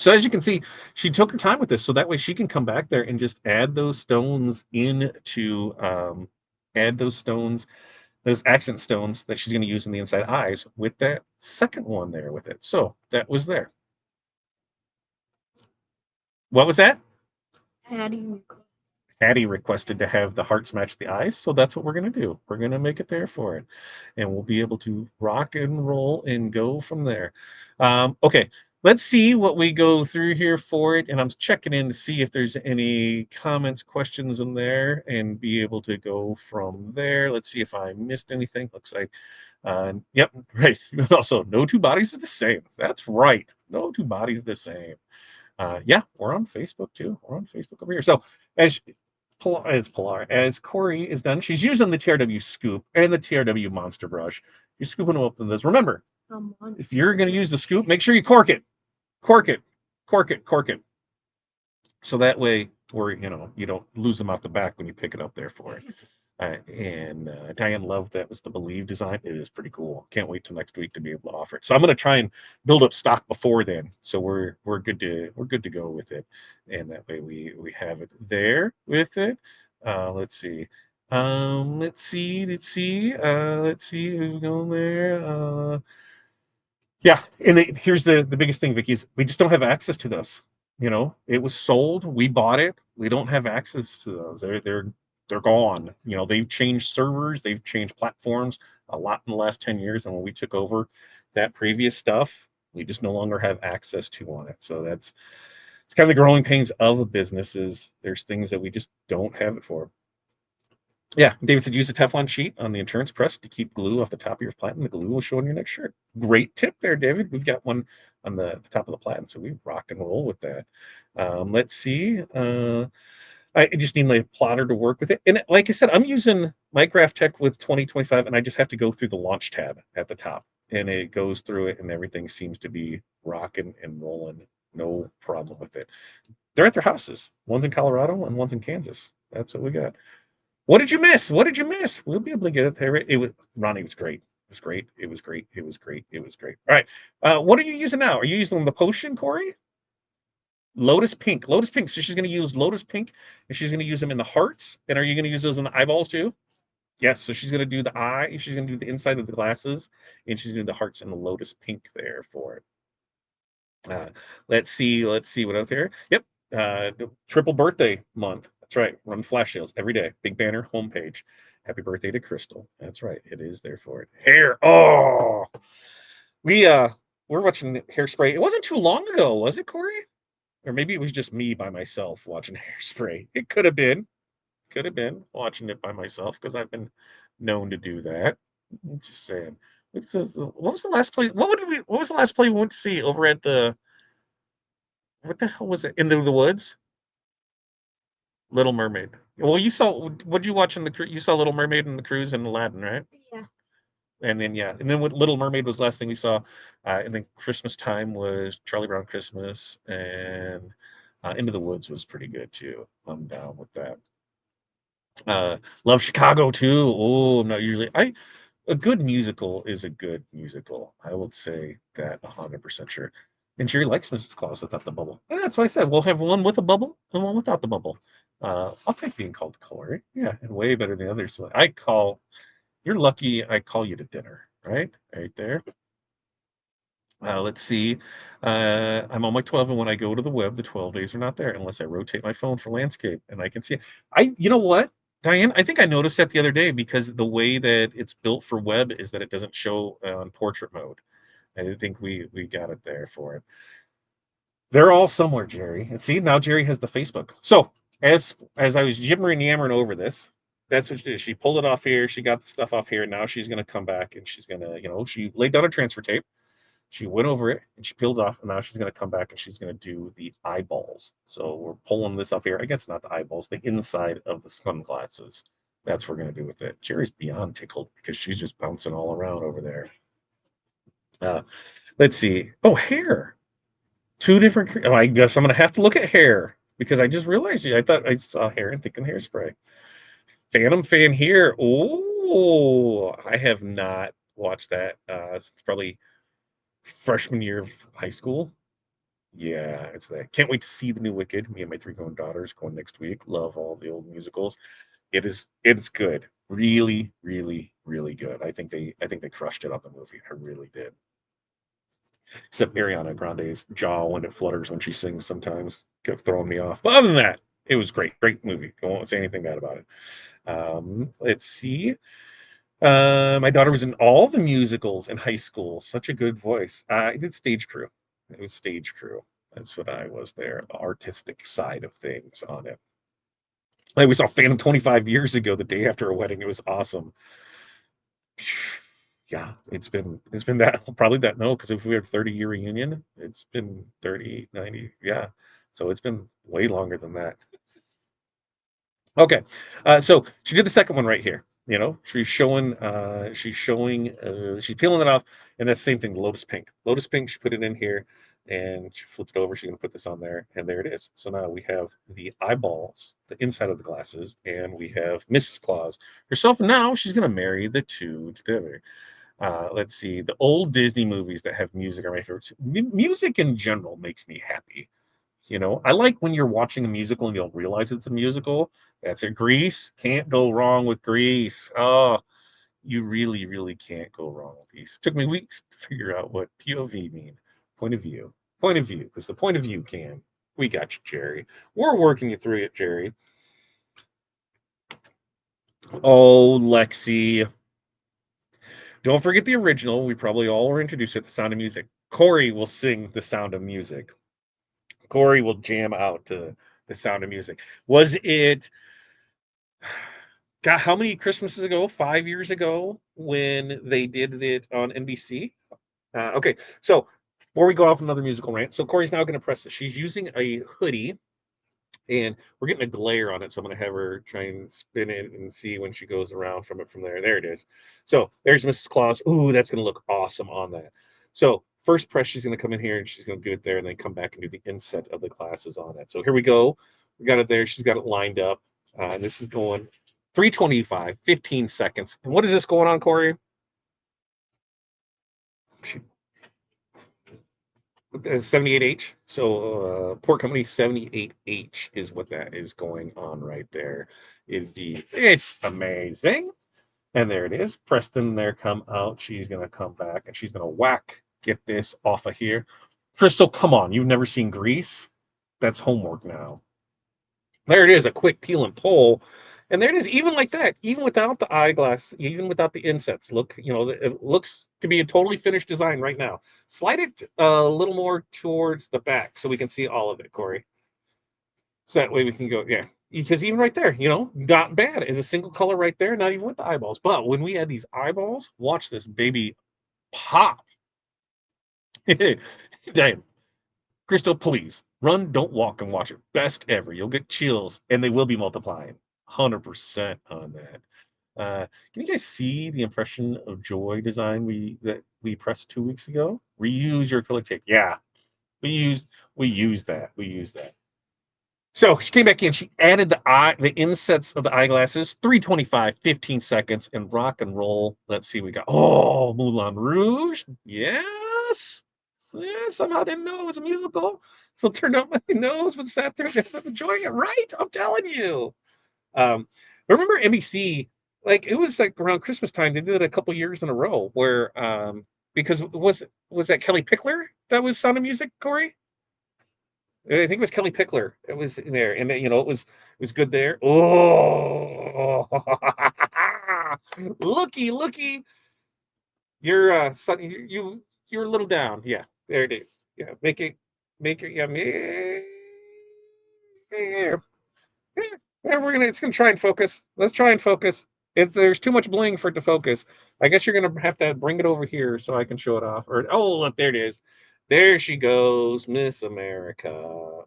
as you can see, she took her time with this, so that way she can come back there and just add those stones those accent stones that she's going to use in the inside eyes with that second one there with it. So that was there. What was that? Hattie requested to have the hearts match the eyes, so that's what we're going to do. We're going to make it there for it, and we'll be able to rock and roll and go from there. Okay, let's see what we go through here for it, and I'm checking in to see if there's any comments, questions in there, and be able to go from there. Let's see if I missed anything. Looks like, yep, right. Also, no two bodies are the same. That's right. No two bodies are the same. Yeah, we're on Facebook too. We're on Facebook over here. So as Corey is done, she's using the TRW scoop and the TRW monster brush. You're scooping them up in this. Remember, if you're going to use the scoop, make sure you cork it. Cork it. So that way, you don't lose them out the back when you pick it up there for it. And Diane loved that was the Believe design. It is pretty cool. Can't wait till next week to be able to offer it. So I'm going to try and build up stock before then. So we're good to go with it, and that way we have it there with it. Let's see. Let's see. Who's going there? Yeah, and here's the biggest thing, Vicky, is we just don't have access to those. It was sold. We bought it. We don't have access to those. They're gone. They've changed servers, they've changed platforms a lot in the last 10 years. And when we took over that previous stuff, we just no longer have access to on it. So it's kind of the growing pains of a business is there's things that we just don't have it for. Yeah, David said use a Teflon sheet on the insurance press to keep glue off the top of your platen. The glue will show on your next shirt. Great tip there, David. We've got one on the top of the platen, so we rock and roll with that. Let's see. I just need my plotter to work with it. And like I said, I'm using Minecraft Tech with 2025, and I just have to go through the launch tab at the top. And it goes through it, and everything seems to be rocking and rolling. No problem with it. They're at their houses. One's in Colorado and one's in Kansas. That's what we got. What did you miss? We'll be able to get it there. Ronnie was great. was great. It was great. It was great. It was great. All right. What are you using now? Are you using the potion, Corey? Lotus pink. Lotus pink. So she's going to use lotus pink, and she's going to use them in the hearts. And are you going to use those in the eyeballs too? Yes. So she's going to do the eye. She's going to do the inside of the glasses, and she's going to do the hearts and the lotus pink there for it. Let's see. Let's see what out there. Yep. The triple birthday month. That's right. Run flash sales every day. Big banner homepage. Happy birthday to Crystal. That's right. It is there for it. Hair. Oh, we we're watching Hairspray. It wasn't too long ago, was it, Corey? Or maybe it was just me by myself watching Hairspray. It could have been. Could have been watching it by myself because I've been known to do that. I'm just saying. What was the last play? What was the last play we went to see over at the? What the hell was it? In the Woods? Little Mermaid. Well, you saw. What'd you watch in the? You saw Little Mermaid and the Cruise and Aladdin, right? Yeah. And then yeah, and then what Little Mermaid was the last thing we saw, and then Christmas time was Charlie Brown Christmas, and Into the Woods was pretty good too. I'm down with that. Love Chicago too. Oh, I'm not usually I a good musical is a good musical. I would say that 100% sure. And Jerry likes Mrs. Claus without the bubble. And that's why I said we'll have one with a bubble and one without the bubble. I'll take being called to color. Yeah, and way better than others. So you're lucky I call you to dinner, right? Right there. Let's see. I'm on my 12, and when I go to the web, the 12 days are not there unless I rotate my phone for landscape, and I can see it. You know what, Diane? I think I noticed that the other day because the way that it's built for web is that it doesn't show on portrait mode. I think we got it there for it. They're all somewhere, Jerry. And see, now Jerry has the Facebook. So as I was yammering over this, that's what she did. She pulled it off here. She got the stuff off here. Now she's going to come back and she's going to, she laid down a transfer tape. She went over it and she peeled it off, and now she's going to come back and she's going to do the eyeballs. So we're pulling this off here. I guess not the eyeballs, the inside of the sunglasses. That's what we're going to do with it. Jerry's beyond tickled because she's just bouncing all around over there. Let's see. Oh, hair. Two different. Oh, I guess I'm going to have to look at hair because I just realized I thought I saw hair and thinking hairspray. Phantom fan here. Oh, I have not watched that. It's probably freshman year of high school. Yeah, it's that. Can't wait to see the new Wicked. Me and my three grown daughters going next week. Love all the old musicals. It's good. Really, really, really good. I think they crushed it on the movie. I really did. Except Ariana Grande's jaw when it flutters when she sings sometimes kept throwing me off. But other than that, it was great. Great movie. I won't say anything bad about it. Let's see. My daughter was in all the musicals in high school. Such a good voice. I did stage crew. It was stage crew. That's what I was there. The artistic side of things on it. Like we saw Phantom 25 years ago, the day after a wedding. It was awesome. Yeah, it's been that probably that no, because if we had 30-year reunion, it's been 30, 90, yeah. So it's been way longer than that. Okay, so she did the second one right here. She's peeling it off, and that's the same thing. Lotus pink, She put it in here, and she flipped it over. She's gonna put this on there, and there it is. So now we have the eyeballs, the inside of the glasses, and we have Mrs. Claus herself. And now she's gonna marry the two together. Let's see. The old Disney movies that have music are my favorites. Music in general makes me happy. I like when you're watching a musical and you'll realize it's a musical. That's a Grease. Can't go wrong with Grease. Oh, you really, really can't go wrong with these. Took me weeks to figure out what POV mean. Point of view. Point of view. Because the point of view can. We got you, Jerry. We're working you through it, Jerry. Oh, Lexi. Don't forget the original. We probably all were introduced to The Sound of Music. Corey will sing The Sound of Music. Corey will jam out to The Sound of Music. Was it, God, how many Christmases ago? 5 years ago when they did it on NBC? Okay, so before we go off another musical rant, so Corey's now going to press it. She's using a hoodie, and we're getting a glare on it, so I'm going to have her try and spin it and see when she goes around from there. There it is. So there's Mrs. Claus. Ooh, that's going to look awesome on that. So first press, she's going to come in here and she's going to do it there, and then come back and do the inset of the glasses on it. So here we go. We got it there. She's got it lined up. And this is going 325, 15 seconds. And what is this going on, Corey? 78H. So port company 78H is what that is going on right there. Indeed. It's amazing. And there it is. Preston there come out. She's gonna come back and she's gonna get this off of here. Crystal, come on. You've never seen Grease? That's homework now. There it is, a quick peel and pull. And there it is, even like that, even without the eyeglass, even without the insets. Look, it looks to be a totally finished design right now. Slide it a little more towards the back so we can see all of it, Corey. So that way we can go, yeah. Because even right there, not bad. Is a single color right there, not even with the eyeballs. But when we add these eyeballs, watch this baby pop. Damn. Crystal, please run, don't walk, and watch it. Best ever. You'll get chills, and they will be multiplying. 100% on that. Can you guys see the impression of joy design that we pressed 2 weeks ago? Reuse your acrylic tape. Yeah, we use that. We use that. So she came back in. She added the insets of the eyeglasses. 325, 15 seconds, and rock and roll. Let's see. We got Moulin Rouge. Yes. Yeah, somehow didn't know it was a musical. So turned up my nose, but sat there and enjoying it. Right, I'm telling you. Remember NBC? Like it was like around Christmas time. They did it a couple years in a row. Where because was that Kelly Pickler that was Sound of Music, Corey? I think it was Kelly Pickler. It was in there, and it was good there. Oh, looky, you're you're a little down. Yeah, there it is. Yeah, make it. Yeah, yeah, it's gonna try and focus. Let's try and focus. If there's too much bling for it to focus, I guess you're gonna have to bring it over here so I can show it off. Or look, there it is. There she goes, Miss America.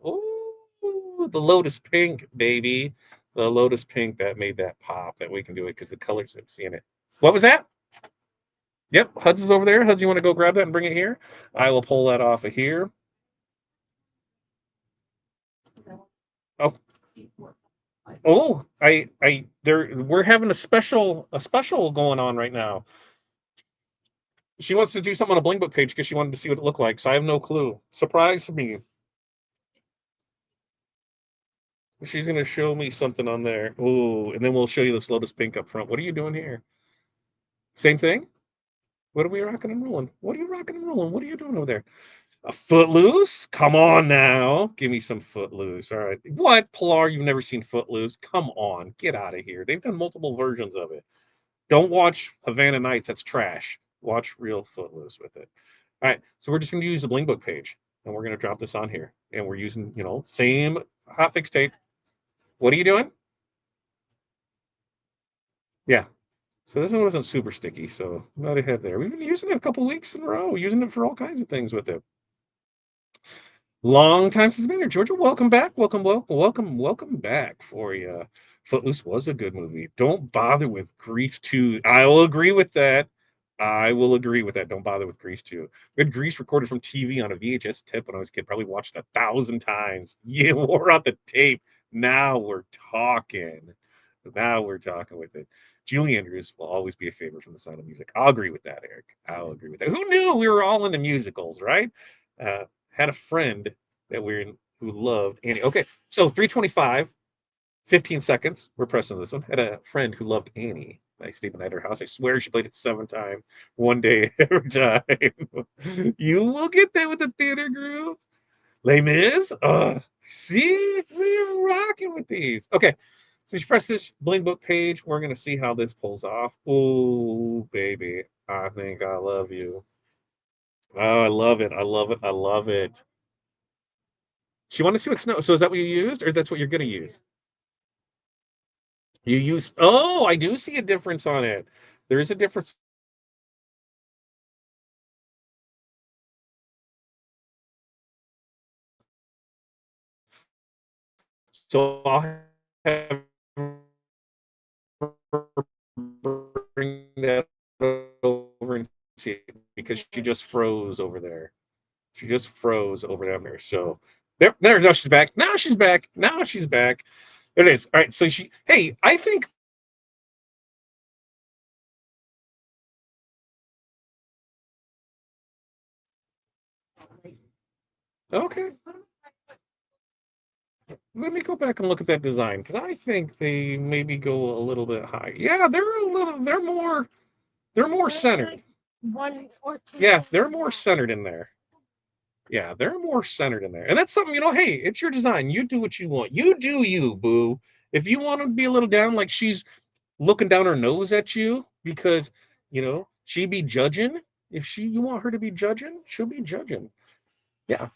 Ooh, the Lotus Pink, baby. The Lotus Pink that made that pop. That we can do it because the colors I'm seeing it. What was that? Yep, Huds is over there. Huds, you want to go grab that and bring it here? I will pull that off of here. Oh, we're having a special going on right now. She wants to do something on a Bling Book page because she wanted to see what it looked like. So I have no clue. Surprise me. She's gonna show me something on there. Oh, and then we'll show you this Lotus Pink up front. What are you doing here? Same thing? What are we rocking and rolling? What are you rocking and rolling? What are you doing over there? A Footloose? Come on now. Give me some Footloose. All right. What, Pilar? You've never seen Footloose? Come on. Get out of here. They've done multiple versions of it. Don't watch Havana Nights. That's trash. Watch real Footloose with it. All right. So we're just going to use the Bling Book page, and we're going to drop this on here. And we're using, same hot fix tape. What are you doing? Yeah. So this one wasn't super sticky, so not ahead there. We've been using it a couple weeks in a row, using it for all kinds of things with it. Long time since been here, Georgia. Welcome back. Welcome back for you. Footloose was a good movie. Don't bother with Grease 2. I will agree with that. Don't bother with Grease 2. We had Grease recorded from TV on a VHS tape when I was a kid. Probably watched it 1,000 times. Yeah, wore out the tape. Now we're talking. Now we're talking with it. Julie Andrews will always be a favorite from the Sound of Music. I'll agree with that, Eric. I'll agree with that. Who knew we were all into musicals, right? Had a friend who loved Annie. Okay, so 325, 15 seconds. We're pressing this one. Had a friend who loved Annie. I stayed the night at her house. I swear she played it 7 times, one day every time. You will get that with the theater group. Les Mis. See, we're rocking with these. Okay, so you press this Bling Book page. We're gonna see how this pulls off. Oh, baby, I think I love you. Oh, I love it. I love it. I love it. She wanted to see what snow. So is that what you used, or that's what you're gonna use? You use. Oh, I do see a difference on it. There is a difference. So I'll have her bring that over and see it because she just froze over there. She just froze over there. So there. Now she's back. Now she's back. Now she's back. There it is. All right. So Hey, I think Okay. Let me go back and look at that design because I think they maybe go a little bit high. Yeah, they're more centered. 114. Yeah, they're more centered in there. Yeah, they're more centered in there. And that's something, hey, it's your design. You do what you want. You do you, boo. If you want to be a little down, like she's looking down her nose at you because, she be judging. If you want her to be judging, she'll be judging. Yeah.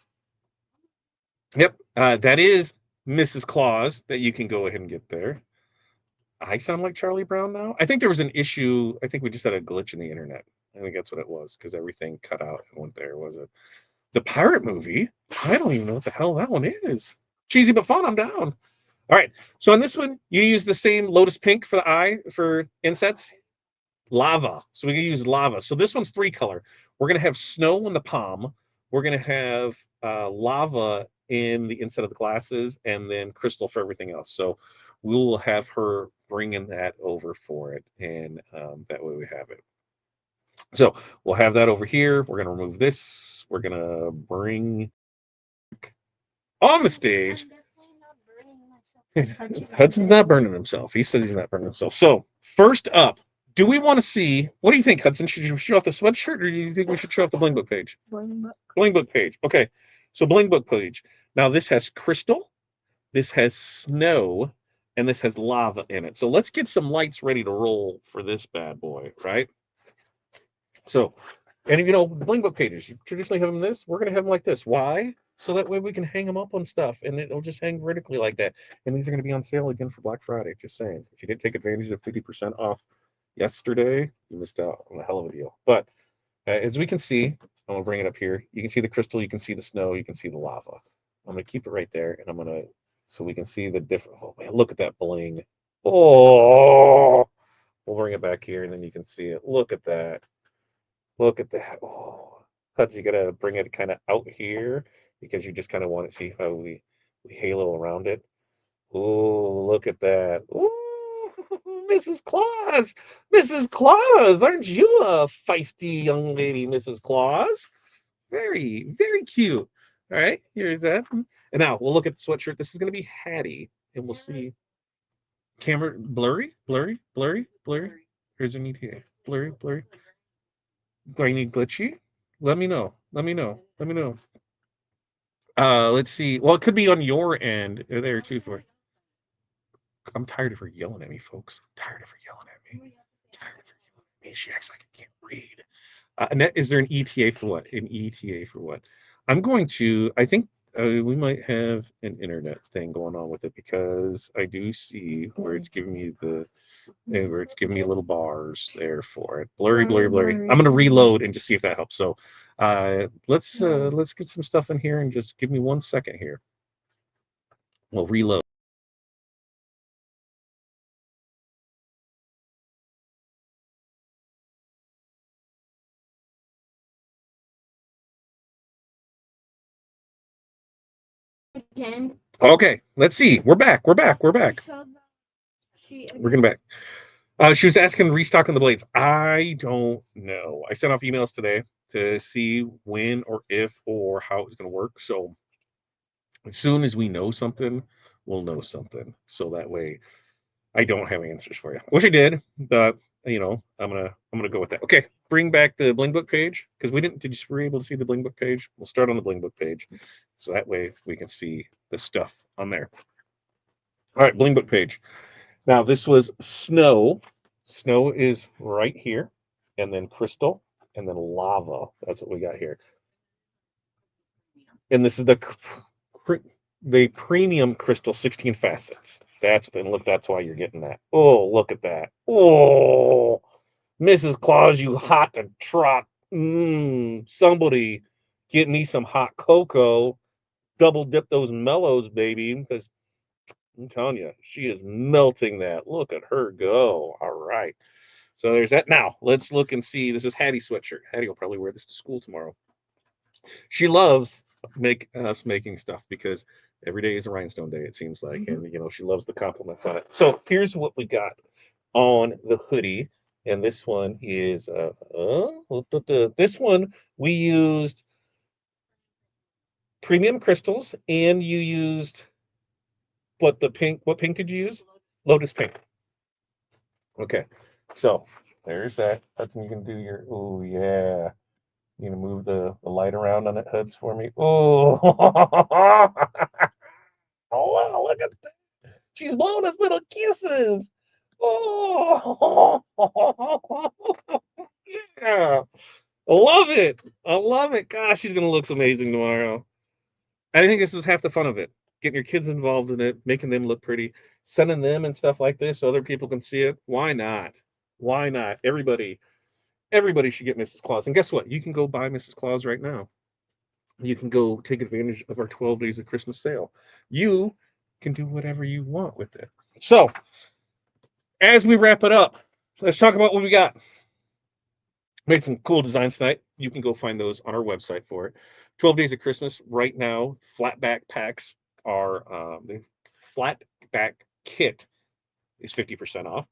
Yep. That is Mrs. Claus that you can go ahead and get there. I sound like Charlie Brown now. I think there was an issue. I think we just had a glitch in the internet. I think that's what it was because everything cut out and went there. Was it the pirate movie? I don't even know what the hell that one is. Cheesy but fun. I'm down. All right. So on this one, you use the same Lotus Pink for the eye for insets. Lava. So we can use lava. So this one's 3-color. We're gonna have snow in the palm. We're gonna have lava in the inside of the glasses, and then crystal for everything else. So we'll have her bringing that over for it, and that way we have it. So we'll have that over here. We're gonna remove this. We're gonna bring on the stage. Hudson's not burning himself. He says he's not burning himself. So first up, do we want to see? What do you think, Hudson? Should you show off the sweatshirt, or do you think we should show off the bling book page? Bling book page. Okay. So bling book page. Now this has crystal, this has snow, and this has lava in it. So let's get some lights ready to roll for this bad boy, right? So, and bling book pages. You traditionally have them this. We're gonna have them like this. Why? So that way we can hang them up on stuff, and it'll just hang vertically like that. And these are gonna be on sale again for Black Friday. Just saying. If you didn't take advantage of 50% off yesterday, you missed out on a hell of a deal. But as we can see, I'm gonna bring it up here. You can see the crystal, you can see the snow, you can see the lava. I'm gonna keep it right there, and I'm gonna so we can see the different. Oh man, look at that bling! Oh, we'll bring it back here, and then you can see it. Look at that! Look at that! Oh, Hudson, you gotta bring it kind of out here because you just kind of want to see how we halo around it. Oh, look at that! Ooh, Mrs. Claus, Mrs. Claus, aren't you a feisty young lady, Mrs. Claus? Very, very cute. All right, here's that. And now we'll look at the sweatshirt. This is going to be Hattie, and we'll see. Camera blurry, blurry, blurry, blurry. Here's an ETA. Blurry, blurry. Do I need glitchy? Let me know. Let me know. Let me know. Let's see. Well, it could be on your end there too. I'm tired of her yelling at me, folks. I'm tired of her yelling at me. Tired of her yelling at me. She acts like I can't read. Annette, is there an ETA for what? An ETA for what? I'm going to. I think we might have an internet thing going on with it because I do see where it's giving me where it's giving me little bars there for it. Blurry, blurry, blurry. I'm gonna reload and just see if that helps. So let's get some stuff in here and just give me 1 second here. We'll reload. Again. Okay, let's see. We're back. We're back. We're back. We're getting back. She was asking restocking the blades. I don't know. I sent off emails today to see when or if or how it was going to work. So as soon as we know something, we'll know something. So that way, I don't have answers for you. Wish I did, but I'm gonna go with that. Okay, bring back the bling book page because we didn't. Did you were able to see the bling book page? We'll start on the bling book page, so that way we can see the stuff on there. All right, bling book page. Now this was snow. Snow is right here, and then crystal, and then lava. That's what we got here. And this is the premium crystal 16 facets. That's why you're getting that. Oh, look at that. Oh, Mrs. Claus, you hot to trot. Somebody get me some hot cocoa. Double dip those mellows, baby, because I'm telling you, she is melting that. Look at her go. All right. So there's that. Now let's look and see. This is Hattie's sweatshirt. Hattie will probably wear this to school tomorrow. She loves making stuff because every day is a rhinestone day, it seems like. And she loves the compliments on it. So here's what we got on the hoodie. And this one is this one we used premium crystals, and you used what pink did you use? Lotus pink. Okay, so there's that. Hudson, you can do your, oh yeah. You gonna move the light around on it, Huds, for me? Oh, oh wow, look at that. She's blowing us little kisses. Oh, yeah. I love it. I love it. Gosh, she's gonna look amazing tomorrow. I think this is half the fun of it. Getting your kids involved in it, making them look pretty, sending them and stuff like this so other people can see it. Why not? Why not? Everybody should get Mrs. Claus. And guess what? You can go buy Mrs. Claus right now. You can go take advantage of our 12 days of Christmas sale. You can do whatever you want with it. So, as we wrap it up, let's talk about what we got. Made some cool designs tonight. You can go find those on our website for it. 12 Days of Christmas. Right now, flat back packs are, the flat back kit is 50% off.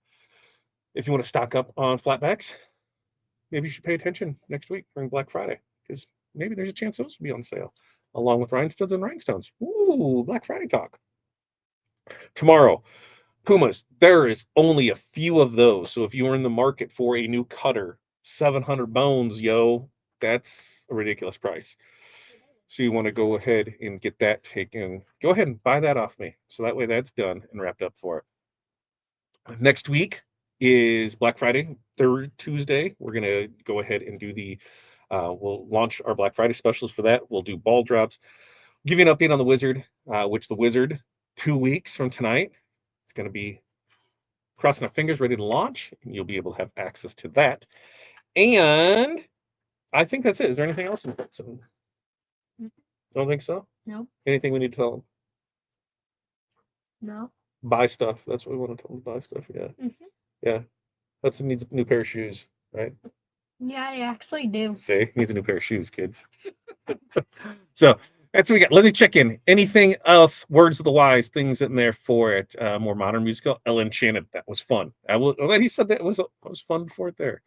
If you want to stock up on flatbacks, maybe you should pay attention next week during Black Friday, because maybe there's a chance those will be on sale, along with rhinestones and rhinestones. Ooh, Black Friday talk. Tomorrow, Pumas, there is only a few of those. So if you are in the market for a new cutter, 700 bones, yo, that's a ridiculous price. So you want to go ahead and get that taken. Go ahead and buy that off me. So that way that's done and wrapped up for it. Next week is Black Friday, third Tuesday. We're going to go ahead and do we'll launch our Black Friday specials for that. We'll do ball drops. Give you an update on the Wizard, which the Wizard, 2 weeks from tonight, it's going to be crossing our fingers, ready to launch. And you'll be able to have access to that. And I think that's it. Is there anything else? Don't think so? No. Anything we need to tell them? No. Buy stuff. That's what we want to tell them. Buy stuff. Yeah. Mm-hmm. Yeah. Hudson needs a new pair of shoes, right? Yeah, I actually do. See, needs a new pair of shoes, kids. So that's what we got. Let me check in. Anything else? Words of the wise, things in there for it. More modern musical. El Enchanted. That was fun. He said that was fun before it there.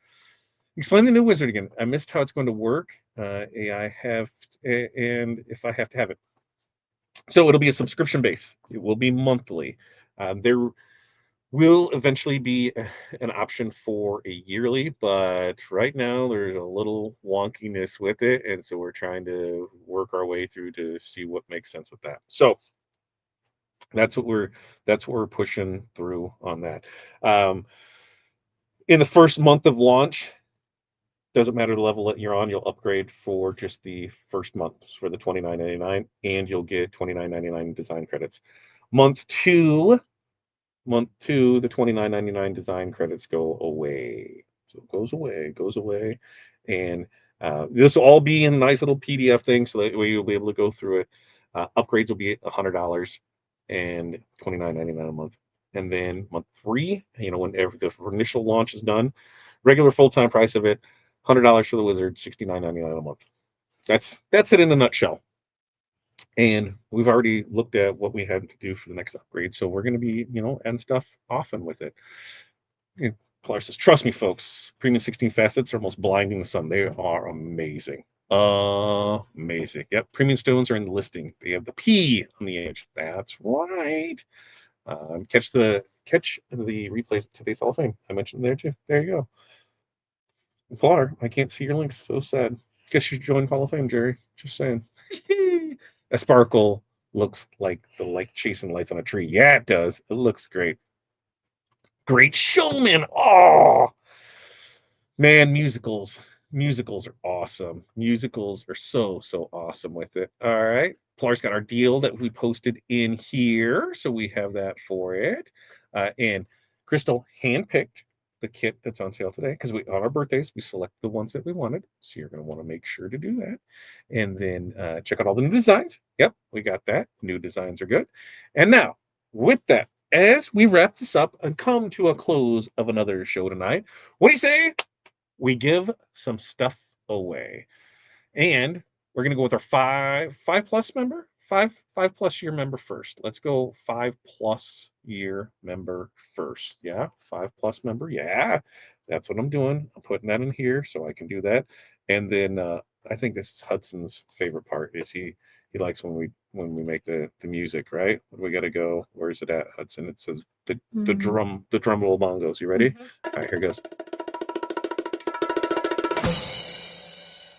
Explain the new Wizard again. I missed how it's going to work. And if I have to have it. So it'll be a subscription base. It will be monthly. There will eventually be an option for a yearly, but right now there's a little wonkiness with it, and so we're trying to work our way through to see what makes sense with that. So that's what we're pushing through on that. In the first month of launch, doesn't matter the level that you're on, you'll upgrade for just the first month for the $29.99, and you'll get $29.99 design credits. Month two, the $29.99 design credits go away. So it goes away. And this will all be in a nice little PDF thing, so that way you'll be able to go through it. Upgrades will be $100 and $29.99 a month. And then month three, whenever the initial launch is done, regular full-time price of it, $100 for the Wizard, $69.99 a month. That's it in a nutshell. And we've already looked at what we had to do for the next upgrade. So we're going to be, adding stuff often with it. And Pilar says, trust me, folks, premium 16 facets are almost blinding the sun. They are amazing. Amazing. Yep. Premium stones are in the listing. They have the P on the edge. That's right. Catch the replays of today's Hall of Fame. I mentioned there too. There you go. Pilar, I can't see your links. So sad. Guess you should join Hall of Fame, Jerry. Just saying. A sparkle looks like the light chasing lights on a tree. Yeah, it does. It looks great. Great showman. Oh man, musicals are awesome. Musicals are so awesome with it. All right, Pilar's got our deal that we posted in here, so we have that for it. And Crystal handpicked the kit that's on sale today, because on our birthdays we select the ones that we wanted, so you're going to want to make sure to do that. And then check out all the new designs. Yep, we got that. New designs are good. And now, with that, as we wrap this up and come to a close of another show tonight, what do you say we give some stuff away? And we're going to go with our five plus member, five plus year member first. Let's go 5+ year member first. Yeah, 5+ member. Yeah, that's what I'm doing. I'm putting that in here so I can do that. And then I think this is Hudson's favorite part, is he He likes when we make the music, right? We got to go. Where's it at, Hudson? It says the drum roll bongos. You ready? All right, here goes.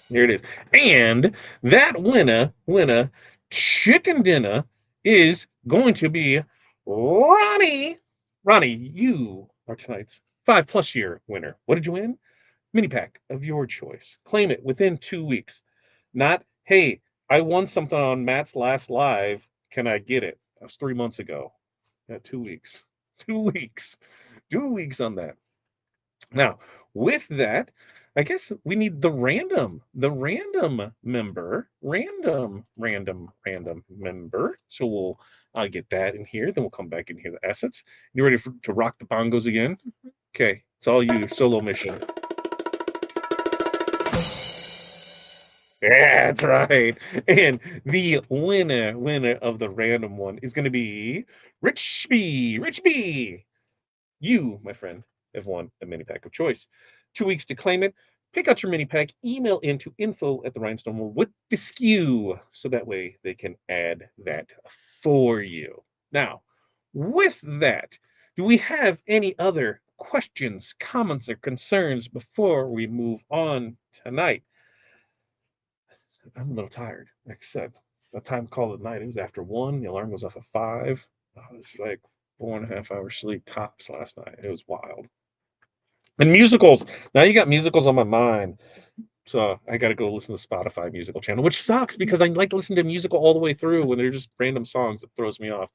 Here it is. And that winner chicken dinner is going to be Ronnie. Ronnie, you are tonight's 5+ year winner. What did you win? Mini pack of your choice. Claim it within 2 weeks. Not, hey, I won something on Matt's last live. Can I get it? That was 3 months ago. 2 weeks. 2 weeks. 2 weeks on that. Now, with that, I guess we need the random member, random member. So we'll get that in here. Then we'll come back in here, the assets. You ready to rock the bongos again? Okay, it's all you, solo mission. Yeah, that's right. And the winner of the random one is going to be Rich B. Rich B. You, my friend, have won a mini pack of choice. 2 weeks to claim it. Pick out your mini pack, email into info@therhinestone with the SKU, so that way they can add that for you. Now, with that, do we have any other questions, comments, or concerns before we move on tonight? I'm a little tired. Like I said, the time called at night, it was after 1. The alarm goes off at 5. I was like 4.5 hours sleep tops last night. It was wild. And musicals. Now you got musicals on my mind. So I got to go listen to the Spotify musical channel, which sucks because I like to listen to musical all the way through when they're just random songs. It throws me off.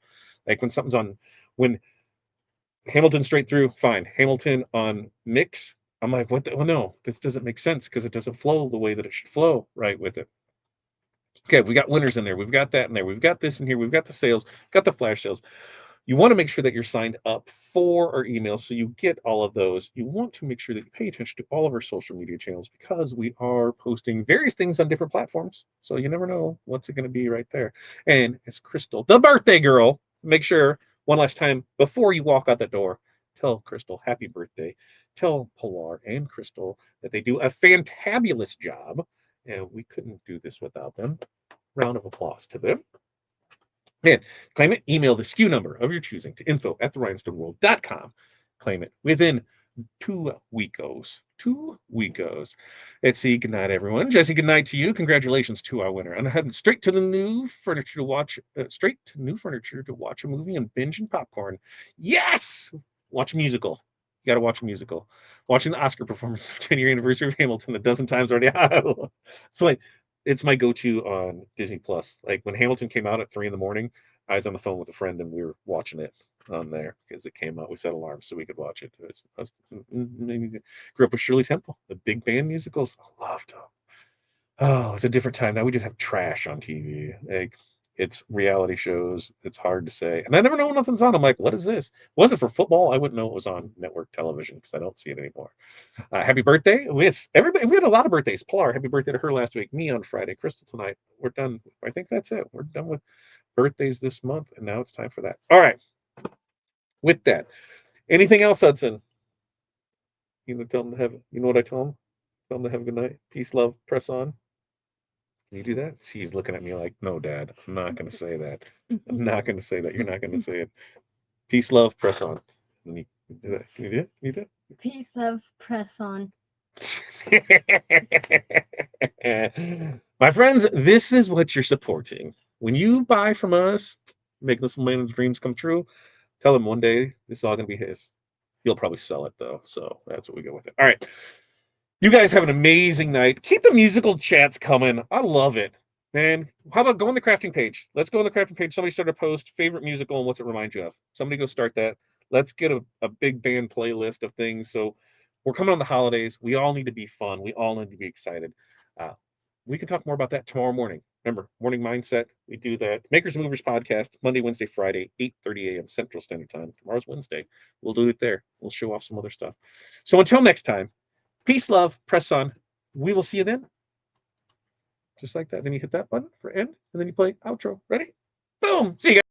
Like when something's on, when Hamilton straight through, fine. Hamilton on mix, I'm like, what? Well, no, this doesn't make sense because it doesn't flow the way that it should flow right with it. Okay, we got winners in there. We've got that in there. We've got this in here. We've got the sales, got the flash sales. You want to make sure that you're signed up for our emails so you get all of those. You want to make sure that you pay attention to all of our social media channels because we are posting various things on different platforms. So you never know what's it going to be right there. And it's Crystal, the birthday girl. Make sure one last time before you walk out the door, tell Crystal happy birthday. Tell Pilar and Crystal that they do a fantabulous job. And we couldn't do this without them. Round of applause to them. And claim it, email the SKU number of your choosing to info@therhinestoneworld.com. Claim it within 2 weekos. 2 weekos. Let's see. Good night, everyone. Jesse, good night to you. Congratulations to our winner. And I'm heading straight to the new furniture to watch, a movie and binge and popcorn. Yes! Watch a musical. You got to watch a musical. Watching the Oscar performance of 10-year anniversary of Hamilton a dozen times already. So it's my go-to on Disney Plus. Like when Hamilton came out at 3 a.m, I was on the phone with a friend and we were watching it on there because it came out. We set alarms so we could watch it. Grew up with Shirley Temple, the big band musicals. I loved them. Oh, it's a different time now. We just have trash on TV. Like it's reality shows. It's hard to say, and I never know when nothing's on. I'm like, what is this? Was it for football? I wouldn't know it was on network television because I don't see it anymore. Happy birthday. Everybody. We had a lot of birthdays. Pilar, happy birthday to her last week. Me on Friday. Crystal tonight. We're done. I think that's it. We're done with birthdays this month, and now it's time for that. All right. With that, anything else, Hudson? Tell them to have. You know what I tell them? Tell them to have a good night. Peace, love, press on. Can you do that? He's looking at me like, no, Dad. I'm not going to say that. I'm not going to say that. You're not going to say it. Peace, love, press on. Can you do that? Can you do it? Can you do it? Peace, love, press on. My friends, this is what you're supporting. When you buy from us, making this man's dreams come true, tell him one day this is all going to be his. He'll probably sell it, though. So that's what we go with it. All right. You guys have an amazing night. Keep the musical chats coming. I love it. Man, how about go on the crafting page? Let's go on the crafting page. Somebody start a post, favorite musical, and what's it remind you of? Somebody go start that. Let's get a big band playlist of things. So we're coming on the holidays. We all need to be fun. We all need to be excited. We can talk more about that tomorrow morning. Remember, morning mindset. We do that. Makers and Movers podcast, Monday, Wednesday, Friday, 8:30 a.m. Central Standard Time. Tomorrow's Wednesday. We'll do it there. We'll show off some other stuff. So until next time, peace, love, press on. We will see you then. Just like that. Then you hit that button for end, and then you play outro. Ready? Boom. See you guys.